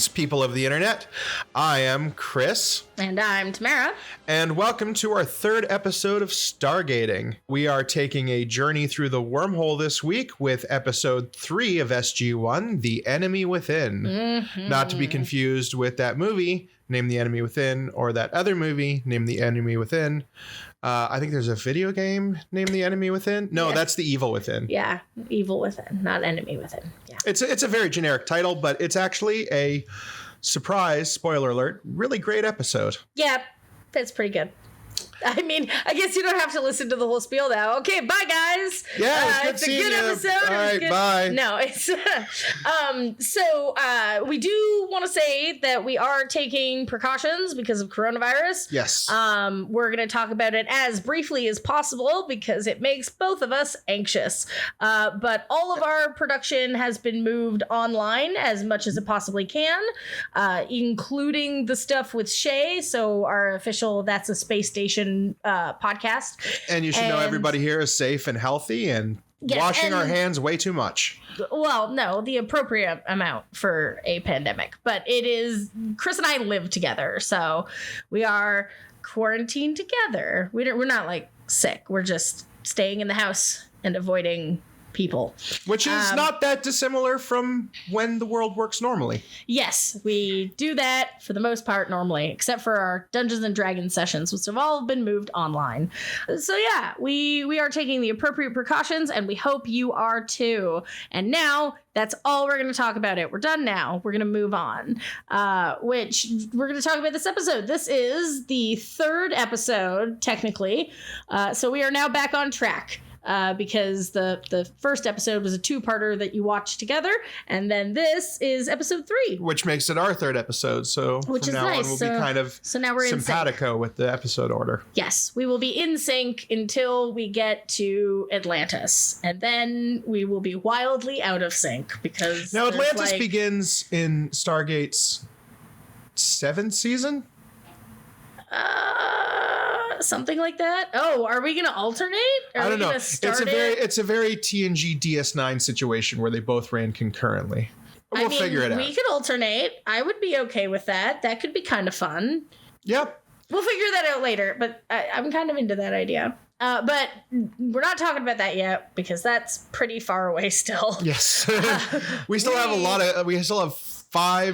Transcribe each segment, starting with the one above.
Greetings, people of the internet. I am Chris. And I'm Tamara. And welcome to our third episode of Stargating. We are taking a journey through the wormhole this week with episode 3 of SG-1, The Enemy Within. Mm-hmm. Not to be confused with that movie, Name the Enemy Within, or that other movie, Name the Enemy Within. I think there's a video game, Name the Enemy Within. No, that's The Evil Within. Yeah, Evil Within, not Enemy Within. Yeah. It's a very generic title, but it's actually a surprise, spoiler alert, really great episode. Yeah, that's pretty good. I mean, I guess you don't have to listen to the whole spiel now. Okay, bye guys. Yeah, it's a good episode. All right, good. Bye. No, it's so we do want to say that we are taking precautions because of coronavirus. Yes. We're going to talk about it as briefly as possible because it makes both of us anxious. But all of our production has been moved online as much as it possibly can, including the stuff with Shay. So our official That's a Space Station podcast. And you should know everybody here is safe and healthy and washing our hands way too much. Well, no, the appropriate amount for a pandemic. But it is, Chris and I live together, so we are quarantined together. We're not like sick. We're just staying in the house and avoiding people. Which is not that dissimilar from when the world works normally. Yes, we do that for the most part normally, except for our Dungeons and Dragons sessions, which have all been moved online. So yeah, we are taking the appropriate precautions, and we hope you are too. And now that's all we're going to talk about it. We're done now. We're going to move on, which we're going to talk about this episode. This is the third episode, technically. So we are now back on track. Because the first episode was a two-parter that you watched together, and then this is episode 3. Which makes it our third episode, so which from is now nice. on we'll be kind of so now we're simpatico with the episode order. Yes, we will be in sync until we get to Atlantis, and then we will be wildly out of sync because now Atlantis begins in Stargate's 7th season? Something like that. Oh, are we gonna alternate? I don't know. It's a very TNG DS9 situation where they both ran concurrently. We'll figure it out. We could alternate. I would be okay with that. That could be kind of fun. Yep. We'll figure that out later, but I'm kind of into that idea. But we're not talking about that yet because that's pretty far away still. Yes. We still have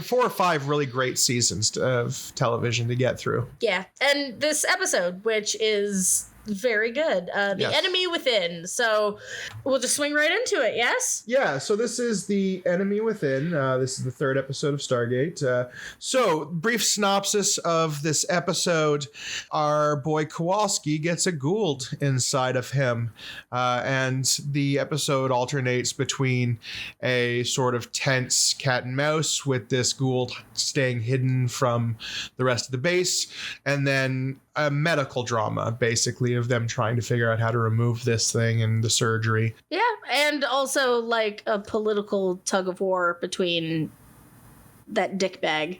4 or 5 really great seasons of television to get through. Yeah. And this episode, which is very good. The Enemy Within. So we'll just swing right into it, yes? Yeah, so this is The Enemy Within. This is the third episode of Stargate. So, brief synopsis of this episode. Our boy Kawalski gets a Goa'uld inside of him. And the episode alternates between a sort of tense cat and mouse with this Goa'uld staying hidden from the rest of the base, and then a medical drama, basically, of them trying to figure out how to remove this thing and the surgery. Yeah, and also like a political tug of war between that dickbag.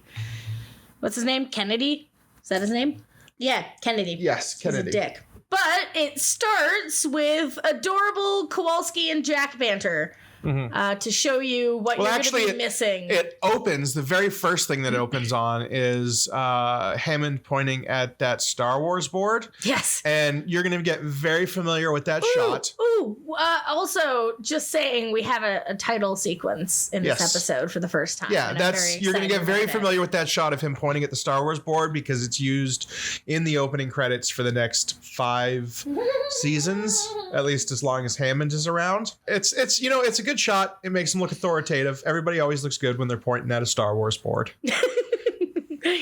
What's his name? Kennedy? Is that his name? Yeah, Kennedy. Yes, Kennedy. He's a dick. But it starts with adorable Kawalski and Jack banter. Mm-hmm. To show you what you're going to be missing. It opens, the very first thing that it opens on is Hammond pointing at that Star Wars board. Yes. And you're going to get very familiar with that shot. Also, just saying, we have a title sequence in this episode for the first time. Yeah, you're going to get very familiar with that shot of him pointing at the Star Wars board because it's used in the opening credits for the next 5 seasons, at least as long as Hammond is around. It's a good shot. It makes him look authoritative. Everybody always looks good when they're pointing at a Star Wars board.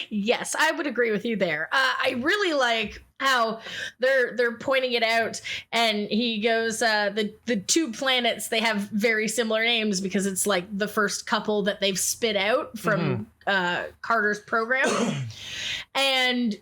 Yes, I would agree with you there. I really like how they're pointing it out, and he goes, the 2 planets, they have very similar names because it's like the first couple that they've spit out from Carter's program. And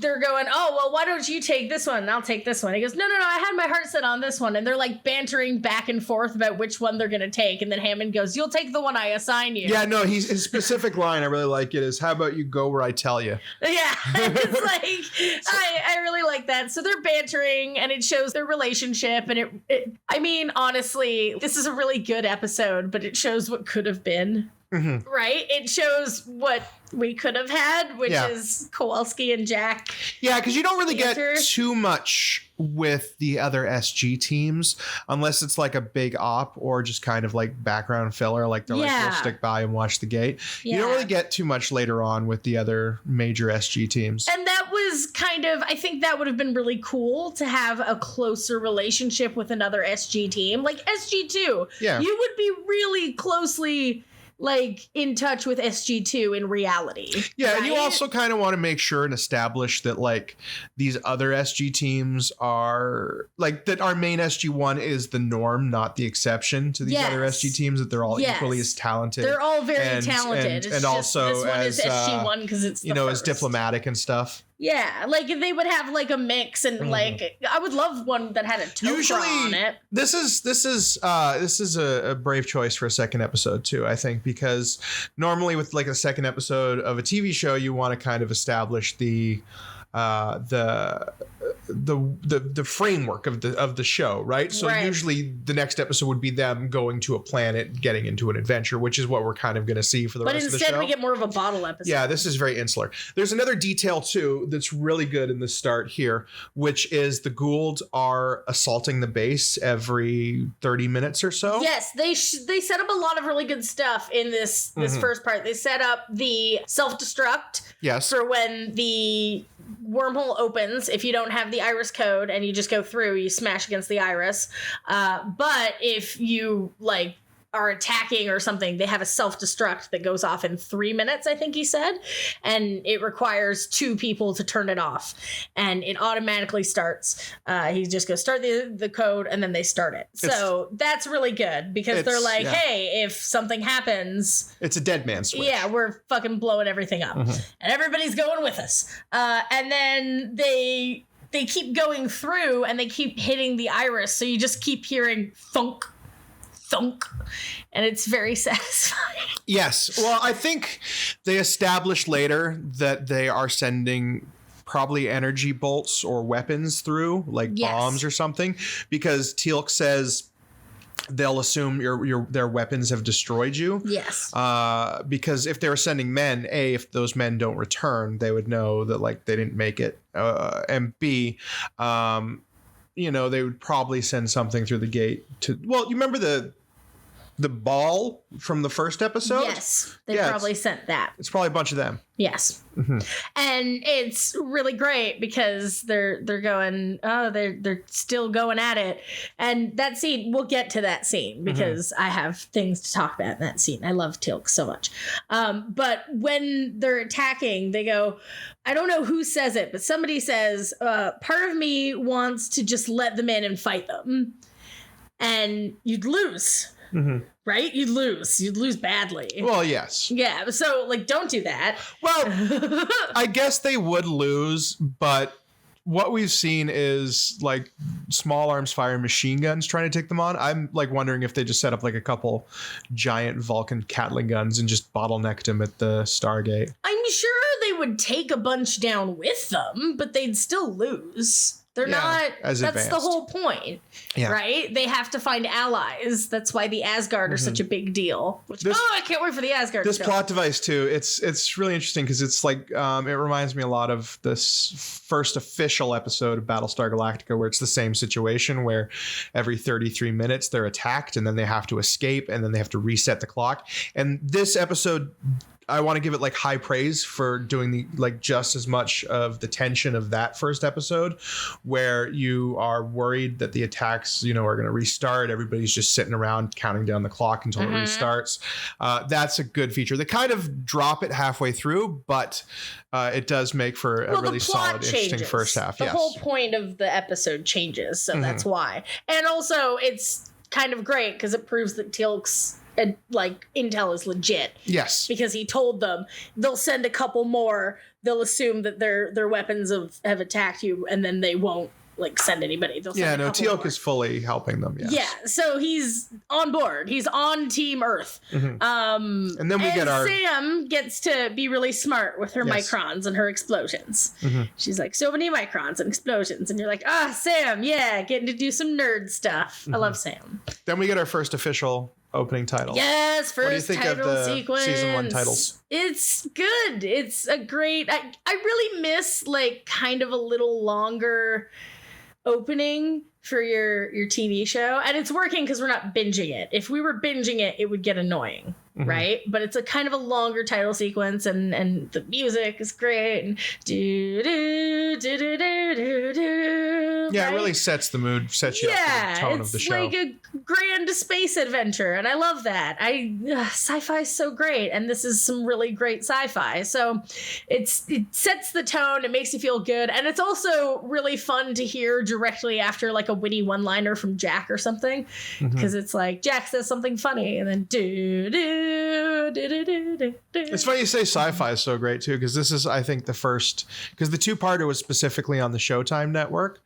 they're going, oh, well, why don't you take this one and I'll take this one. He goes, no, I had my heart set on this one. And they're like bantering back and forth about which one they're going to take. And then Hammond goes, you'll take the one I assign you. Yeah, no, his specific line, I really like it, is, how about you go where I tell you? Yeah, it's like, I really like that. So they're bantering and it shows their relationship. And I mean, honestly, this is a really good episode, but it shows what could have been. right? It shows what we could have had, which is Kowalski and Jack. Yeah, because you don't really get Banter. too much with the other SG teams unless it's like a big op or just kind of like background filler, like they're like, we'll stick by and watch the gate. You don't really get too much later on with the other major SG teams. And that was kind of, I think that would have been really cool to have a closer relationship with another SG team. Like SG2. Yeah. You would be really closely like in touch with SG2 in reality. Yeah, right? and you also kind of want to make sure and establish that like these other SG teams are like that our main SG1 is the norm, not the exception to these other SG teams, that they're all equally as talented. They're all very talented. And also this one as is SG1 because it's the as first. diplomatic and stuff. Yeah, like if they would have like a mix and like I would love one that had a Tok'ra on it. This is a brave choice for a second episode too, I think, because normally with like a second episode of a TV show, you want to kind of establish the framework of the show, right? So usually the next episode would be them going to a planet, getting into an adventure, which is what we're kind of going to see for the rest of the show. But instead we get more of a bottle episode. Yeah, this is very insular. There's another detail too that's really good in the start here, which is the Goa'uld are assaulting the base every 30 minutes or so. Yes, they set up a lot of really good stuff in this first part. They set up the self-destruct for when the wormhole opens. If you don't have the iris code and you just go through, you smash against the iris. But if you like are attacking or something, they have a self-destruct that goes off in 3 minutes, I think he said, and it requires 2 people to turn it off, and it automatically starts. He just goes start the code, and then they start it. So that's really good because they're like, hey, if something happens, it's a dead man switch. Yeah, we're fucking blowing everything up, and everybody's going with us. And then they keep going through, and they keep hitting the iris, so you just keep hearing thunk. And it's very satisfying. Yes. Well, I think they established later that they are sending probably energy bolts or weapons through, like bombs or something, because Teal'c says they'll assume their weapons have destroyed you. Yes. Because if they were sending men, A, if those men don't return, they would know that like they didn't make it. And B, they would probably send something through the gate to. Well, you remember the ball from the first episode? Yes, they probably sent that. It's probably a bunch of them. Yes, and it's really great because they're going. Oh, they're still going at it, and that scene. We'll get to that scene because I have things to talk about in that scene. I love Teal'c so much. But when they're attacking, they go. I don't know who says it, but somebody says, part of me wants to just let them in and fight them. And you'd lose, right? You'd lose badly. Well, yes. Yeah, so, like, don't do that. Well, I guess they would lose, but what we've seen is, like, small arms firing machine guns trying to take them on. I'm, like, wondering if they just set up, like, a couple giant Vulcan Catling guns and just bottlenecked them at the Stargate. I'm sure they would take a bunch down with them, but they'd still lose. They're not as advanced. That's the whole point, right? They have to find allies. That's why the Asgard are such a big deal. I can't wait for the Asgard. This plot device too. It's really interesting because it's like it reminds me a lot of this first official episode of Battlestar Galactica, where it's the same situation where every 33 minutes they're attacked and then they have to escape and then they have to reset the clock. And this episode, I want to give it like high praise for doing the like just as much of the tension of that first episode, where you are worried that the attacks, are going to restart. Everybody's just sitting around counting down the clock until it restarts. That's a good feature. They kind of drop it halfway through, but it does make for a really solid, interesting first half. The whole point of the episode changes, so that's why. And also, it's kind of great because it proves that Teal'c's intel is legit. Yes. Because he told them they'll send a couple more. They'll assume that their weapons have attacked you, and then they won't send anybody. They'll send Teal'c is fully helping them. Yes. Yeah. So he's on board. He's on Team Earth. And then we get Sam gets to be really smart with her microns and her explosions. She's like, so many microns and explosions, and you're like, Sam, getting to do some nerd stuff. I love Sam. Then we get our first official opening titles. Yes, first what do you think title of the sequence. season 1 titles? It's good. It's a great. I really miss like kind of a little longer opening for your TV show, and it's working because we're not binging it. If we were binging it, it would get annoying, right? But it's a kind of a longer title sequence, and the music is great. And do do do do do do do. Yeah, right? it really sets the mood, sets you up for the tone of the show. It's like a grand space adventure, and I love that. Sci-fi is so great, and this is some really great sci-fi. So it sets the tone, it makes you feel good, and it's also really fun to hear directly after like a witty one-liner from Jack or something, because it's like Jack says something funny, and then do do do do do do. It's funny you say sci-fi is so great too, because this is, I think, the first, because the 2-parter was specifically on the Showtime network.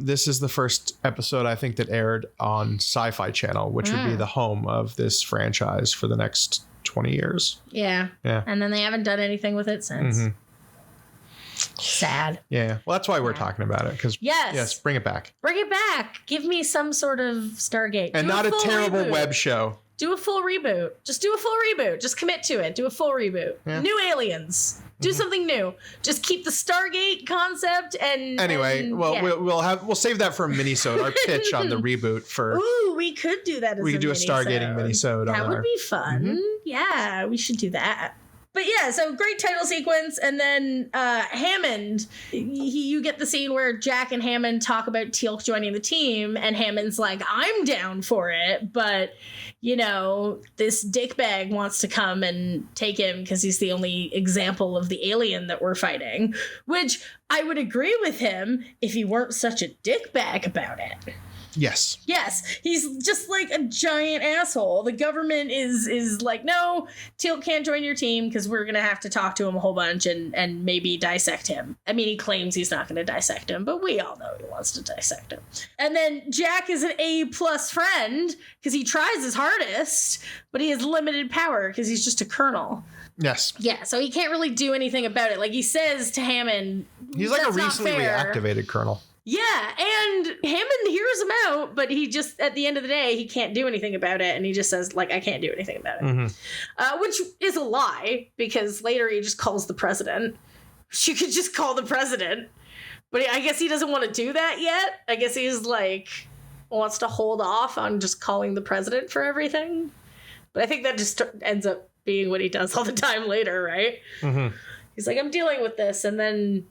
This is the first episode, I think, that aired on Sci-Fi Channel, which would be the home of this franchise for the next 20 years. Yeah. And then they haven't done anything with it since. Sad. Yeah. Well, that's why we're talking about it, because yes, bring it back. Bring it back. Give me some sort of Stargate. And not a terrible reboot. web show. Do a full reboot. Just do a full reboot. Just commit to it. Do a full reboot. Yeah. New aliens. Do something new. Just keep the Stargate concept and we'll save that for a minisode. Our pitch on the reboot for. Ooh, we could do that. We could do a Stargating minisode. That would be fun. Yeah, we should do that. But yeah, so great title sequence, and then Hammond, you get the scene where Jack and Hammond talk about Teal'c joining the team, and Hammond's like, I'm down for it, but, you know, this dickbag wants to come and take him because he's the only example of the alien that we're fighting, which I would agree with him if he weren't such a dickbag about it. Yes. He's just like a giant asshole. The government is like, no, Teal'c can't join your team because we're going to have to talk to him a whole bunch and maybe dissect him. I mean, he claims he's not going to dissect him, but we all know he wants to dissect him. And then Jack is an A+ friend because he tries his hardest, but he has limited power because he's just a colonel. Yes. Yeah, so he can't really do anything about it. Like he says to Hammond, he's like a recently reactivated colonel. Yeah, and Hammond hears him out, but he just, at the end of the day, he can't do anything about it, and he just says, like, I can't do anything about it. Which is a lie, because later he just calls the president. You could just call the president, but I guess he doesn't want to do that yet. I guess he's, like, wants to hold off on just calling the president for everything. But I think that just ends up being what he does all the time later, right? He's like, I'm dealing with this, and then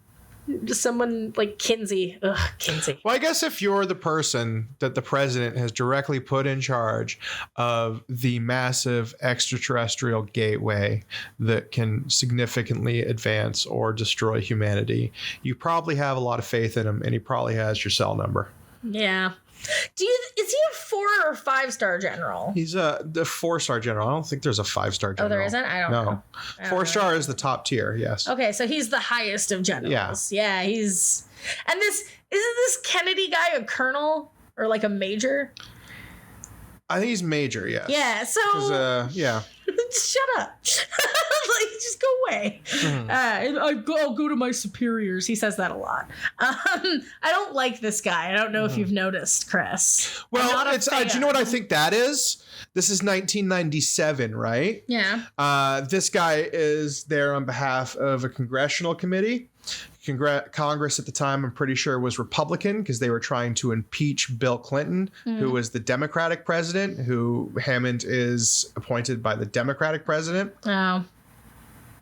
someone like Kinsey. Kinsey. Well, I guess if you're the person that the president has directly put in charge of the massive extraterrestrial gateway that can significantly advance or destroy humanity, you probably have a lot of faith in him, and he probably has your cell number. Yeah. Is he a 4 or 5-star general? He's the 4-star general. I don't think there's a 5-star general. Oh, there isn't? I don't know. 4-star is the top tier, yes. Okay, so he's the highest of generals. Yeah, he's... And isn't this Kennedy guy a colonel or like a major? I think he's major, yes. Yeah, so... yeah. Shut up. Like, just go away. I'll go to my superiors. He says that a lot. I don't like this guy. I don't know if you've noticed, Chris. Well, do you know what I think that is? This is 1997, right? Yeah. This guy is there on behalf of a congressional committee. Congress at the time, I'm pretty sure, was Republican because they were trying to impeach Bill Clinton, who was the Democratic president, who Hammond is appointed by the Democratic president. Oh.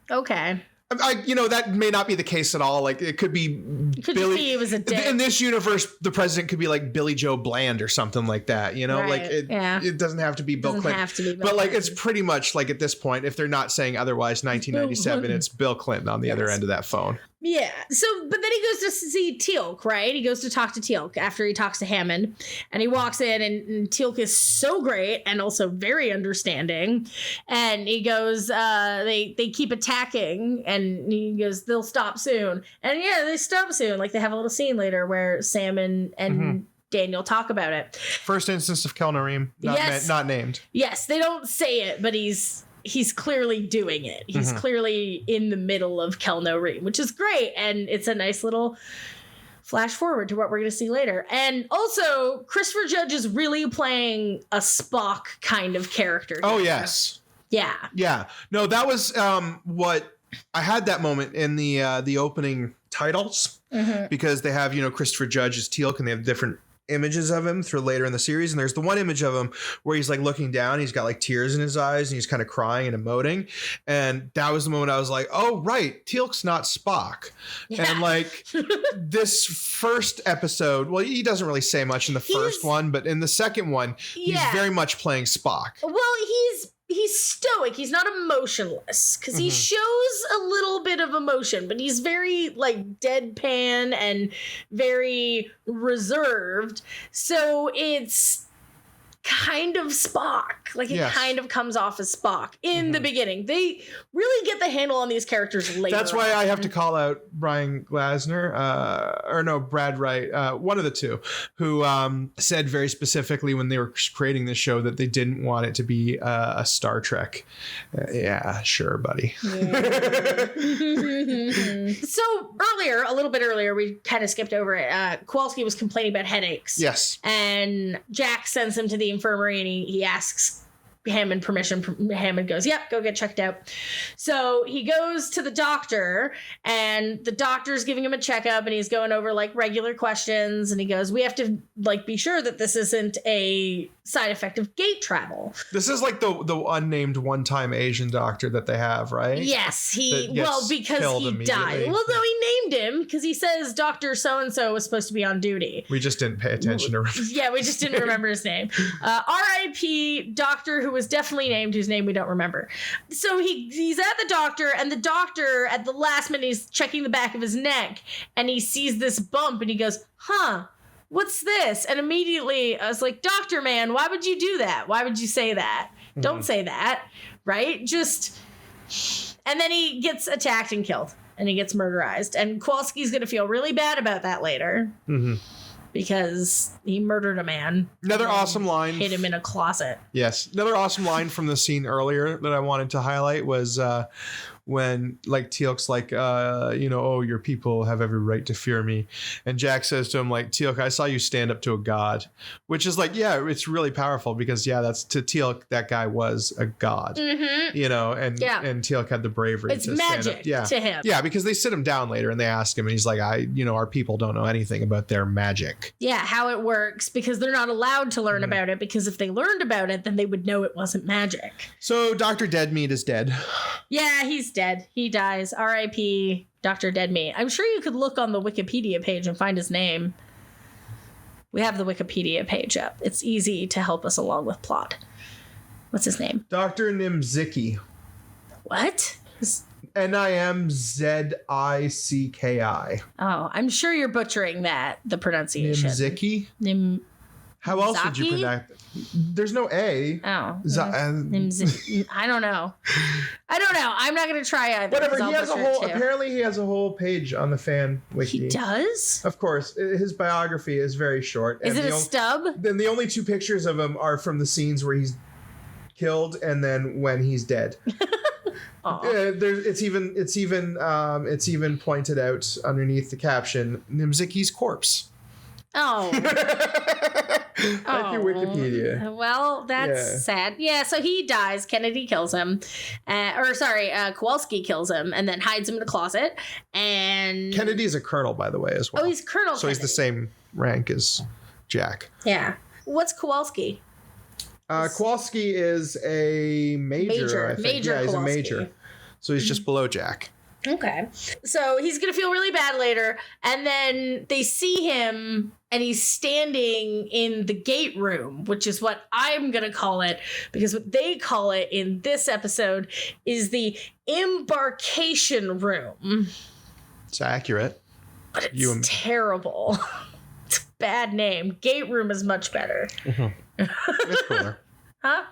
Okay. That may not be the case at all. Like, it could be Billy. He was a dick. In this universe, the president could be like Billy Joe Bland or something like that. Right. Like it doesn't have to be Bill Clinton. But like, it's pretty much like at this point, if they're not saying otherwise, 1997, it's Bill Clinton on the other end of that phone. Yeah. So, but then he goes to see Teal'c, right? He goes to talk to Teal'c after he talks to Hammond, and he walks in, and Teal'c is so great and also very understanding. And he goes, they keep attacking, and he goes, they'll stop soon. And yeah, they stop soon. Like, they have a little scene later where Sam and Daniel talk about it. First instance of Kelnareem, not named. Yes, they don't say it, but he's clearly doing it. He's clearly in the middle of Kelno Reem, which is great. And it's a nice little flash forward to what we're going to see later. And also, Christopher Judge is really playing a Spock kind of character. Oh, here. yes. Yeah. Yeah. No, that was what I had that moment in the opening titles because they have, Christopher Judge as Teal'c and they have different images of him through later in the series. And there's the one image of him where he's like looking down, he's got like tears in his eyes and he's kind of crying and emoting. And that was the moment I was like, oh, right. Teal'c's not Spock. Yeah. And like this first episode, well, he doesn't really say much in the first one, but in the second one, he's very much playing Spock. Well, he's stoic. He's not emotionless because he shows a little bit of emotion, but he's very like deadpan and very reserved. So it's kind of Spock. Like it kind of comes off as Spock in the beginning. They really get the handle on these characters later. That's why I have to call out Brian Glasner, Brad Wright, one of the two, who said very specifically when they were creating this show that they didn't want it to be a Star Trek. Yeah, sure, buddy. Yeah. So a little bit earlier, we kind of skipped over it. Kowalski was complaining about headaches. Yes. And Jack sends him to the infirmary and he asks Hammond permission. Hammond goes, yep, go get checked out. So he goes to the doctor and the doctor's giving him a checkup and he's going over like regular questions and he goes, we have to like be sure that this isn't a side effect of gate travel. This is like the unnamed one-time Asian doctor that they have, right? Yes, because he died. Well, no, he named him because he says Dr. So-and-so was supposed to be on duty. We just didn't pay attention to Yeah, we just didn't remember his name. R.I.P. doctor who was definitely named, whose name we don't remember. So he's at the doctor, and the doctor at the last minute is checking the back of his neck, and he sees this bump, and he goes, what's this? And immediately I was like, doctor man, why would you do that? Why would you say that? Don't say that, right? And then he gets attacked and killed, and he gets murderized, and Kowalski's going to feel really bad about that later. Because he murdered a man. Another awesome line. Hid him in a closet. Yes. Another awesome line from the scene earlier that I wanted to highlight was when like Teal'c's like, oh, your people have every right to fear me. And Jack says to him like, Teal'c, I saw you stand up to a god, which is like, yeah, it's really powerful because that's to Teal'c, that guy was a god, and Teal'c had the bravery to magic stand up. To him. Yeah. Because they sit him down later and they ask him and he's like, our people don't know anything about their magic. Yeah. How it works because they're not allowed to learn about it because if they learned about it, then they would know it wasn't magic. So Dr. Deadmeat is dead. Yeah, he's dead. He dies. R.I.P. Dr. Deadmeat. I'm sure you could look on the Wikipedia page and find his name. We have the Wikipedia page up. It's easy to help us along with plot. What's his name? Dr. Nimzicki. What? Nimzicki. Oh, I'm sure you're butchering the pronunciation. Nimzicki? How else would you pronounce it? There's no A. Oh. I don't know. I'm not going to try either. Whatever. Apparently he has a whole page on the fan wiki. He does? Of course. His biography is very short. Is it a stub? Then the only two pictures of him are from the scenes where he's killed and then when he's dead. It's even pointed out underneath the caption, Nimzicki's corpse. Oh. Thank you, Wikipedia. Well, that's sad. Yeah, so he dies. Kennedy kills him. Kowalski kills him and then hides him in a closet. And Kennedy's a colonel, by the way, as well. Oh, he's Colonel So Kennedy. He's the same rank as Jack. Yeah. What's Kowalski? Kowalski is a major, I think. Major he's Kowalski. a major. So he's just below Jack. Okay. So he's going to feel really bad later. And then they see him and he's standing in the gate room, which is what I'm going to call it, because what they call it in this episode is the embarkation room. It's accurate. But it's terrible. It's a bad name. Gate room is much better. It's cooler. Huh?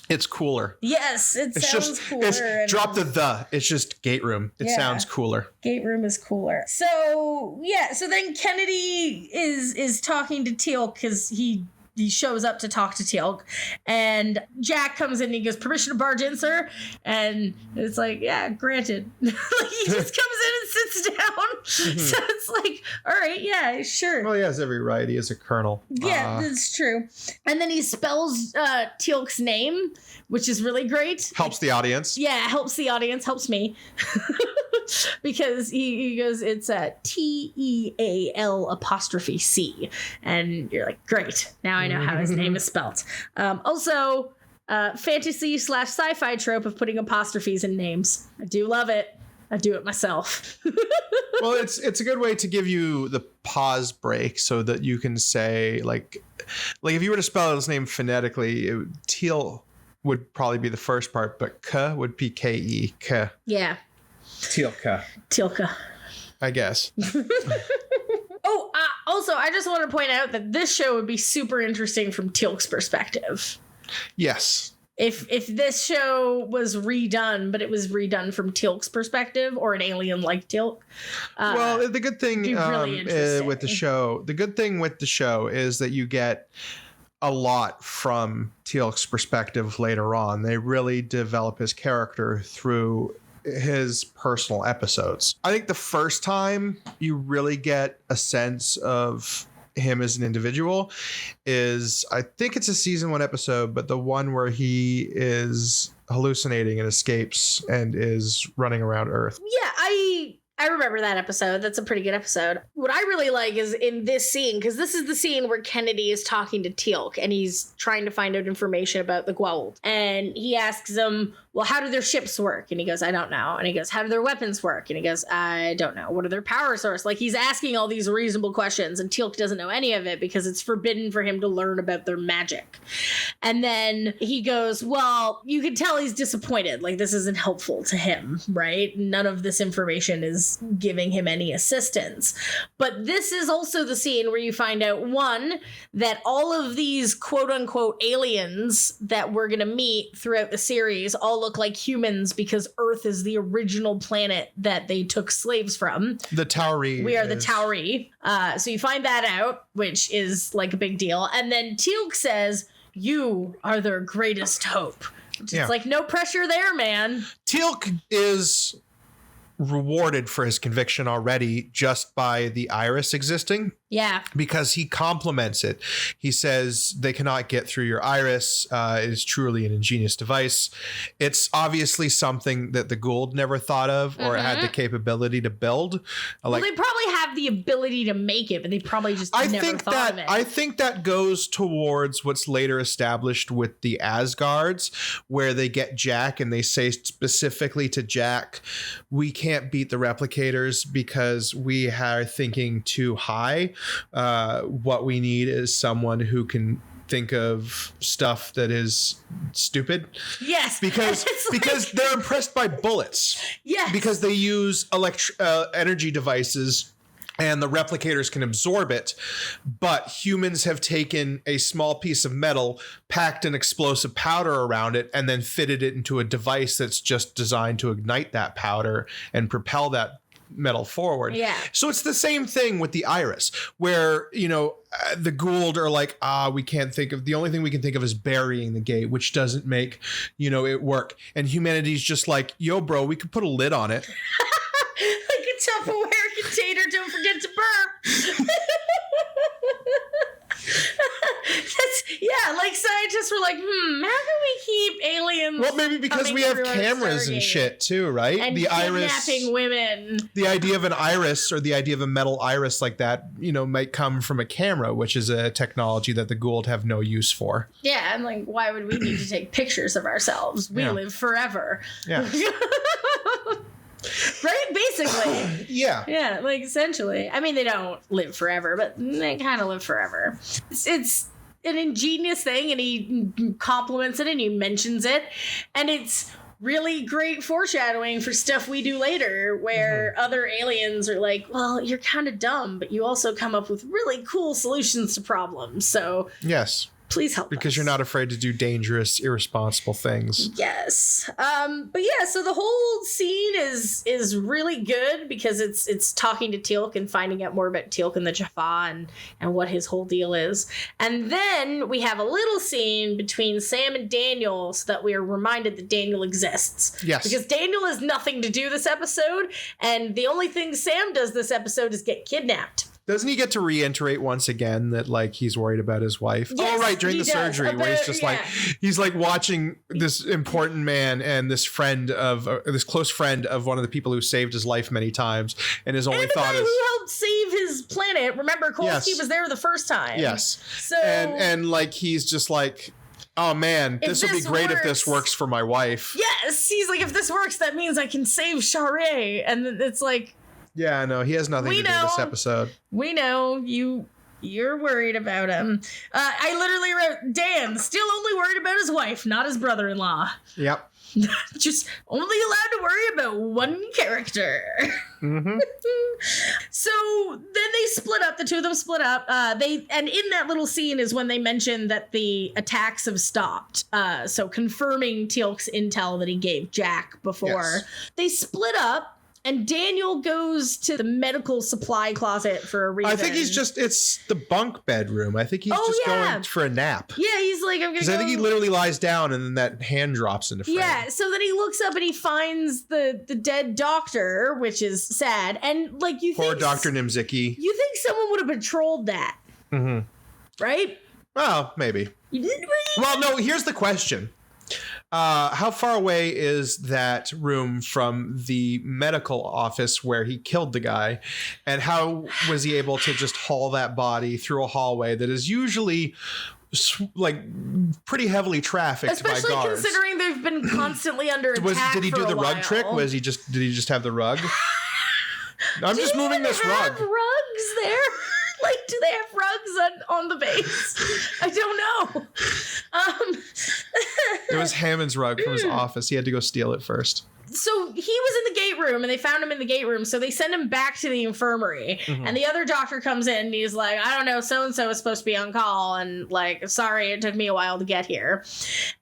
It's cooler. Yes, it sounds cooler. Drop the. It's just gate room. It sounds cooler. Gate room is cooler. So then Kennedy is talking to Teal'c because he shows up to talk to Teal'c, and Jack comes in and he goes, permission to barge in, sir? And it's like, yeah, granted. He just comes in and sits down. So it's like, all right, yeah, sure. Well, he has every right. He is a colonel. Yeah, that's true. And then he spells Teal'c's name, which is really great. Helps the audience. Yeah, helps the audience, helps me. Because he goes, it's Teal''. And you're like, great. Now I know how his name is spelled. Also, fantasy / sci-fi trope of putting apostrophes in names. I do love it. I do it myself. Well, it's a good way to give you the pause break so that you can say, like if you were to spell his name phonetically, Teal would probably be the first part, but K would be K-E. K. Yeah. Teal'c. I guess. Oh, also, I just want to point out that this show would be super interesting from Teal'c's perspective. Yes. If this show was redone, but it was redone from Teal'c's perspective, or an alien like Teal'c. Well, the good thing really with the show, is that you get a lot from Teal'c's perspective later on. They really develop his character through his personal episodes. I think the first time you really get a sense of him as an individual is, I think it's a season 1 episode, but the one where he is hallucinating and escapes and is running around Earth. Yeah, I remember that episode. That's a pretty good episode. What I really like is in this scene, because this is the scene where Kennedy is talking to Teal'c and he's trying to find out information about the Goa'uld. And he asks him, well, how do their ships work? And he goes, I don't know. And he goes, how do their weapons work? And he goes, I don't know. What are their power source? Like, he's asking all these reasonable questions, and Teal'c doesn't know any of it because it's forbidden for him to learn about their magic. And then he goes, well, you can tell he's disappointed. Like, this isn't helpful to him, right? None of this information is giving him any assistance. But this is also the scene where you find out, one, that all of these quote-unquote aliens that we're going to meet throughout the series all look like humans because Earth is the original planet that they took slaves from. The Tauri. We are the Tauri. So you find that out, which is like a big deal. And then Teal'c says, you are their greatest hope. It's like, no pressure there, man. Teal'c is rewarded for his conviction already just by the iris existing. Yeah. Because he compliments it. He says they cannot get through your iris. It is truly an ingenious device. It's obviously something that the Goa'uld never thought of or had the capability to build. Well, they probably have the ability to make it, but they probably just never thought of it. I think that goes towards what's later established with the Asgards, where they get Jack and they say specifically to Jack, we can't beat the replicators because we are thinking too high. What we need is someone who can think of stuff that is stupid. Yes. Because they're impressed by bullets. Yes. Because they use energy devices and the replicators can absorb it. But humans have taken a small piece of metal, packed an explosive powder around it, and then fitted it into a device that's just designed to ignite that powder and propel that metal forward. Yeah. So it's the same thing with the iris, where, the Goa'uld are like, we can't think of, the only thing we can think of is burying the gate, which doesn't make, it work. And humanity's just like, yo, bro, we could put a lid on it. Like a Tupperware container, don't forget to burp. Like scientists were like, how can we keep aliens? Well, maybe because we have cameras and shit too, right? And the kidnapping iris, women. The idea of an iris or the idea of a metal iris like that, might come from a camera, which is a technology that the Goa'uld have no use for. Yeah, and like, why would we need to take pictures of ourselves? We live forever. Yeah. Right? Basically. Yeah. Yeah, like essentially. I mean, they don't live forever, but they kind of live forever. It's an ingenious thing, and he compliments it and he mentions it. And it's really great foreshadowing for stuff we do later where other aliens are like, well, you're kind of dumb, but you also come up with really cool solutions to problems. So yes. Please help Because us. you're not afraid to do dangerous, irresponsible things. Yes. But yeah, so the whole scene is really good because it's talking to Teal'c and finding out more about Teal'c and the Jaffa and what his whole deal is. And then we have a little scene between Sam and Daniel so that we are reminded that Daniel exists. Yes. Because Daniel has nothing to do this episode, and the only thing Sam does this episode is get kidnapped. Doesn't he get to reiterate once again that like he's worried about his wife? Yes, right, during the he does. surgery where he's just he's like watching this important man and this close friend of one of the people who saved his life many times, and his only thought is who helped save his planet. Remember, Kawalski was there the first time. Yes. So and like he's just like, oh man, this will be great if this works for my wife. Yes, he's like, if this works, that means I can save Charé. And it's like, yeah, no, he has nothing to do this episode. We know you're worried about him. I literally wrote, Dan, still only worried about his wife, not his brother-in-law. Yep. Just only allowed to worry about one character. Mm-hmm. So then they split up. The two of them split up. And in that little scene is when they mentioned that the attacks have stopped. So confirming Teal'c's intel that he gave Jack before. Yes. They split up. And Daniel goes to the medical supply closet for a reason. I think it's the bunk bedroom. I think he's going for a nap. Yeah, he's like, I'm gonna go. Because I think he literally lies down and then that hand drops into frame. Yeah, so then he looks up and he finds the dead doctor, which is sad. And like you think... Poor Dr. Nimzicki. You think someone would have patrolled that. Mm-hmm. Right? Well, maybe. Well, no, here's the question. How far away is that room from the medical office where he killed the guy? And how was he able to just haul that body through a hallway that is usually like pretty heavily trafficked by guards? Especially considering they've been constantly under attack. Did he do the rug trick? Did he just have the rug? I'm just moving this rug. Rugs there? Like, do they have rugs on the base? I don't know. It was Hammond's rug from his office. He had to go steal it first. So he was in the gate room, and they found him in the gate room, so they send him back to the infirmary. Mm-hmm. And the other doctor comes in, and he's like, I don't know, so-and-so is supposed to be on call, and, like, sorry, it took me a while to get here.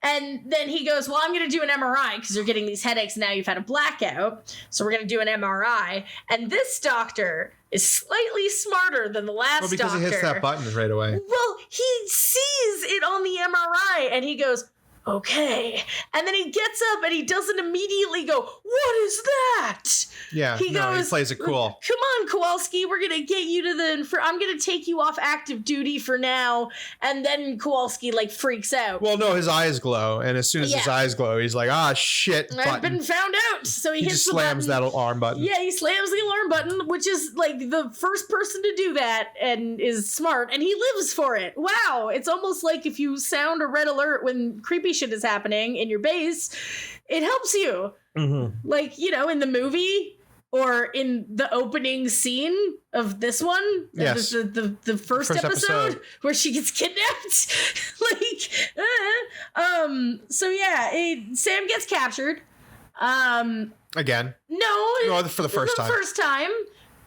And then he goes, well, I'm going to do an MRI, because you're getting these headaches, and now you've had a blackout, so we're going to do an MRI. And this doctor is slightly smarter than the last doctor. Well, because he hits that button right away. Well, he sees it on the MRI, and he goes, okay. And then he gets up and he doesn't immediately go, what is that? Yeah, he plays it cool. Come on, Kowalski, we're going to get you to I'm going to take you off active duty for now. And then Kowalski, like, freaks out. Well, no, his eyes glow. And as soon as his eyes glow, he's like, shit, button. I've been found out. So he hits just slams that alarm button. Yeah, he slams the alarm button, which is, like, the first person to do that and is smart. And he lives for it. Wow. It's almost like if you sound a red alert when creepy shit is happening in your base, it helps you. Mm-hmm. Like, in the movie or in the opening scene of this one, yes, the first episode where she gets kidnapped. So yeah, Sam gets captured. Again? No, for the first time. First time.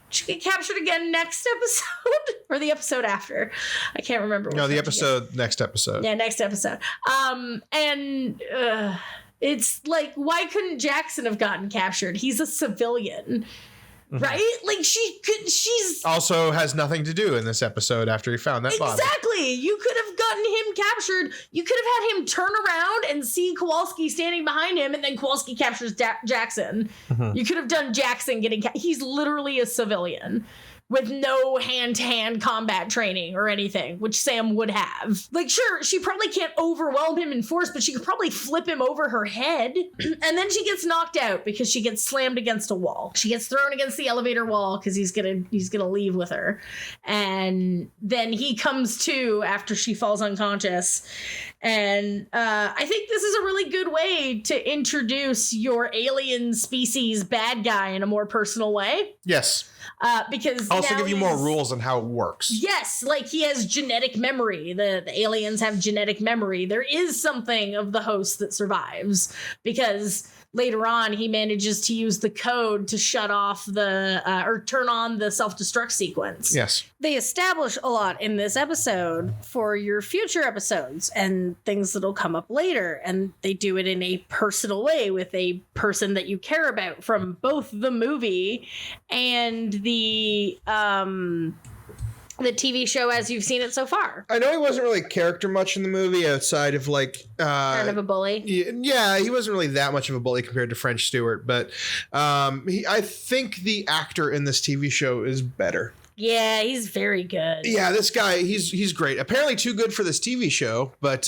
She get captured again next episode or the episode after. I can't remember. No, the episode, next episode. Yeah, next episode. It's like, why couldn't Jackson have gotten captured? He's a civilian, right? Like she's also has nothing to do in this episode after he found that body. Exactly. You could have gotten him captured. You could have had him turn around and see Kowalski standing behind him, and then Kowalski captures Jackson. Mm-hmm. You could have done Jackson getting he's literally a civilian with no hand-to-hand combat training or anything, which Sam would have. Like, sure, she probably can't overwhelm him in force, but she could probably flip him over her head. And then she gets knocked out because she gets slammed against a wall. She gets thrown against the elevator wall because he's gonna leave with her. And then he comes to after she falls unconscious. And I think this is a really good way to introduce your alien species bad guy in a more personal way. Yes. Because also give you more rules on how it works. Yes, like he has genetic memory. The aliens have genetic memory. There is something of the host that survives because later on, he manages to use the code to shut off or turn on the self-destruct sequence. Yes. They establish a lot in this episode for your future episodes and things that'll come up later. And they do it in a personal way with a person that you care about from both the movie and the TV show as you've seen it so far. I know he wasn't really character much in the movie outside of like Kind of a bully. Yeah, he wasn't really that much of a bully compared to French Stewart, but I think the actor in this TV show is better. Yeah, he's very good. Yeah, this guy, he's great. Apparently too good for this TV show, but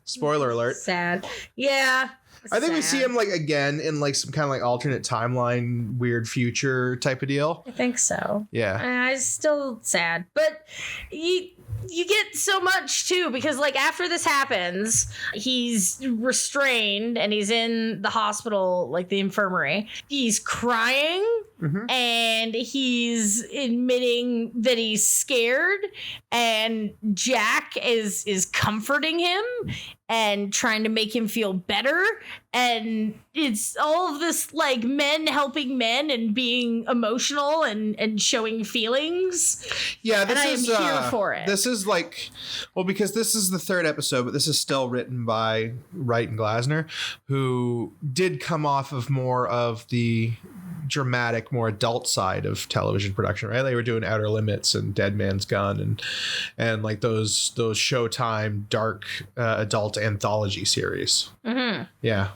spoiler alert. Sad. Yeah. I think we sad. see him like again in like some kind of like alternate timeline, weird future type of deal. I think so. Yeah. It's still sad, but you get so much too, because like after this happens, he's restrained and he's in the hospital, like the infirmary. He's crying. Mm-hmm. And he's admitting that he's scared, and Jack is comforting him and trying to make him feel better. And it's all of this like men helping men and being emotional and showing feelings. Yeah, this and is I am here for it. This is like, well, because this is the third episode, but this is still written by Wright and Glasner, who did come off of more of the dramatic, more adult side of television production, right? They were doing Outer Limits and Dead Man's Gun and like those Showtime dark adult anthology series. Mm-hmm. Yeah.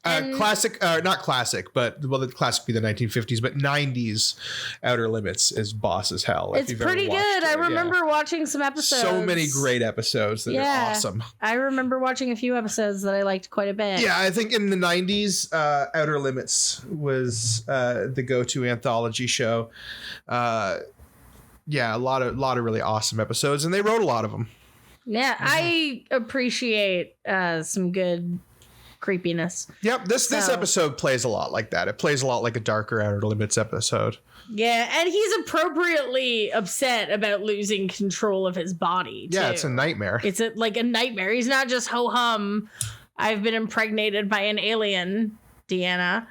Classic, not classic, but well, the classic would be the 1950s, but 90s Outer Limits is boss as hell. It's pretty good. I remember watching some episodes. So many great episodes that are awesome. I remember watching a few episodes that I liked quite a bit. Yeah, I think in the 90s, Outer Limits was the go-to anthology show. Yeah, a lot of really awesome episodes, and they wrote a lot of them. Yeah, mm-hmm. I appreciate some good creepiness. Yep, this episode plays a lot like that. It plays a lot like a darker Outer Limits episode. Yeah, and he's appropriately upset about losing control of his body, too. Yeah, it's a nightmare. It's like a nightmare. He's not just ho-hum, I've been impregnated by an alien, Deanna.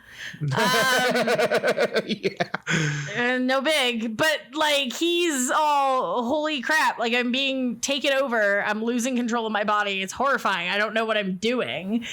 No big, but like he's all holy crap, like I'm being taken over, I'm losing control of my body, it's horrifying, I don't know what I'm doing.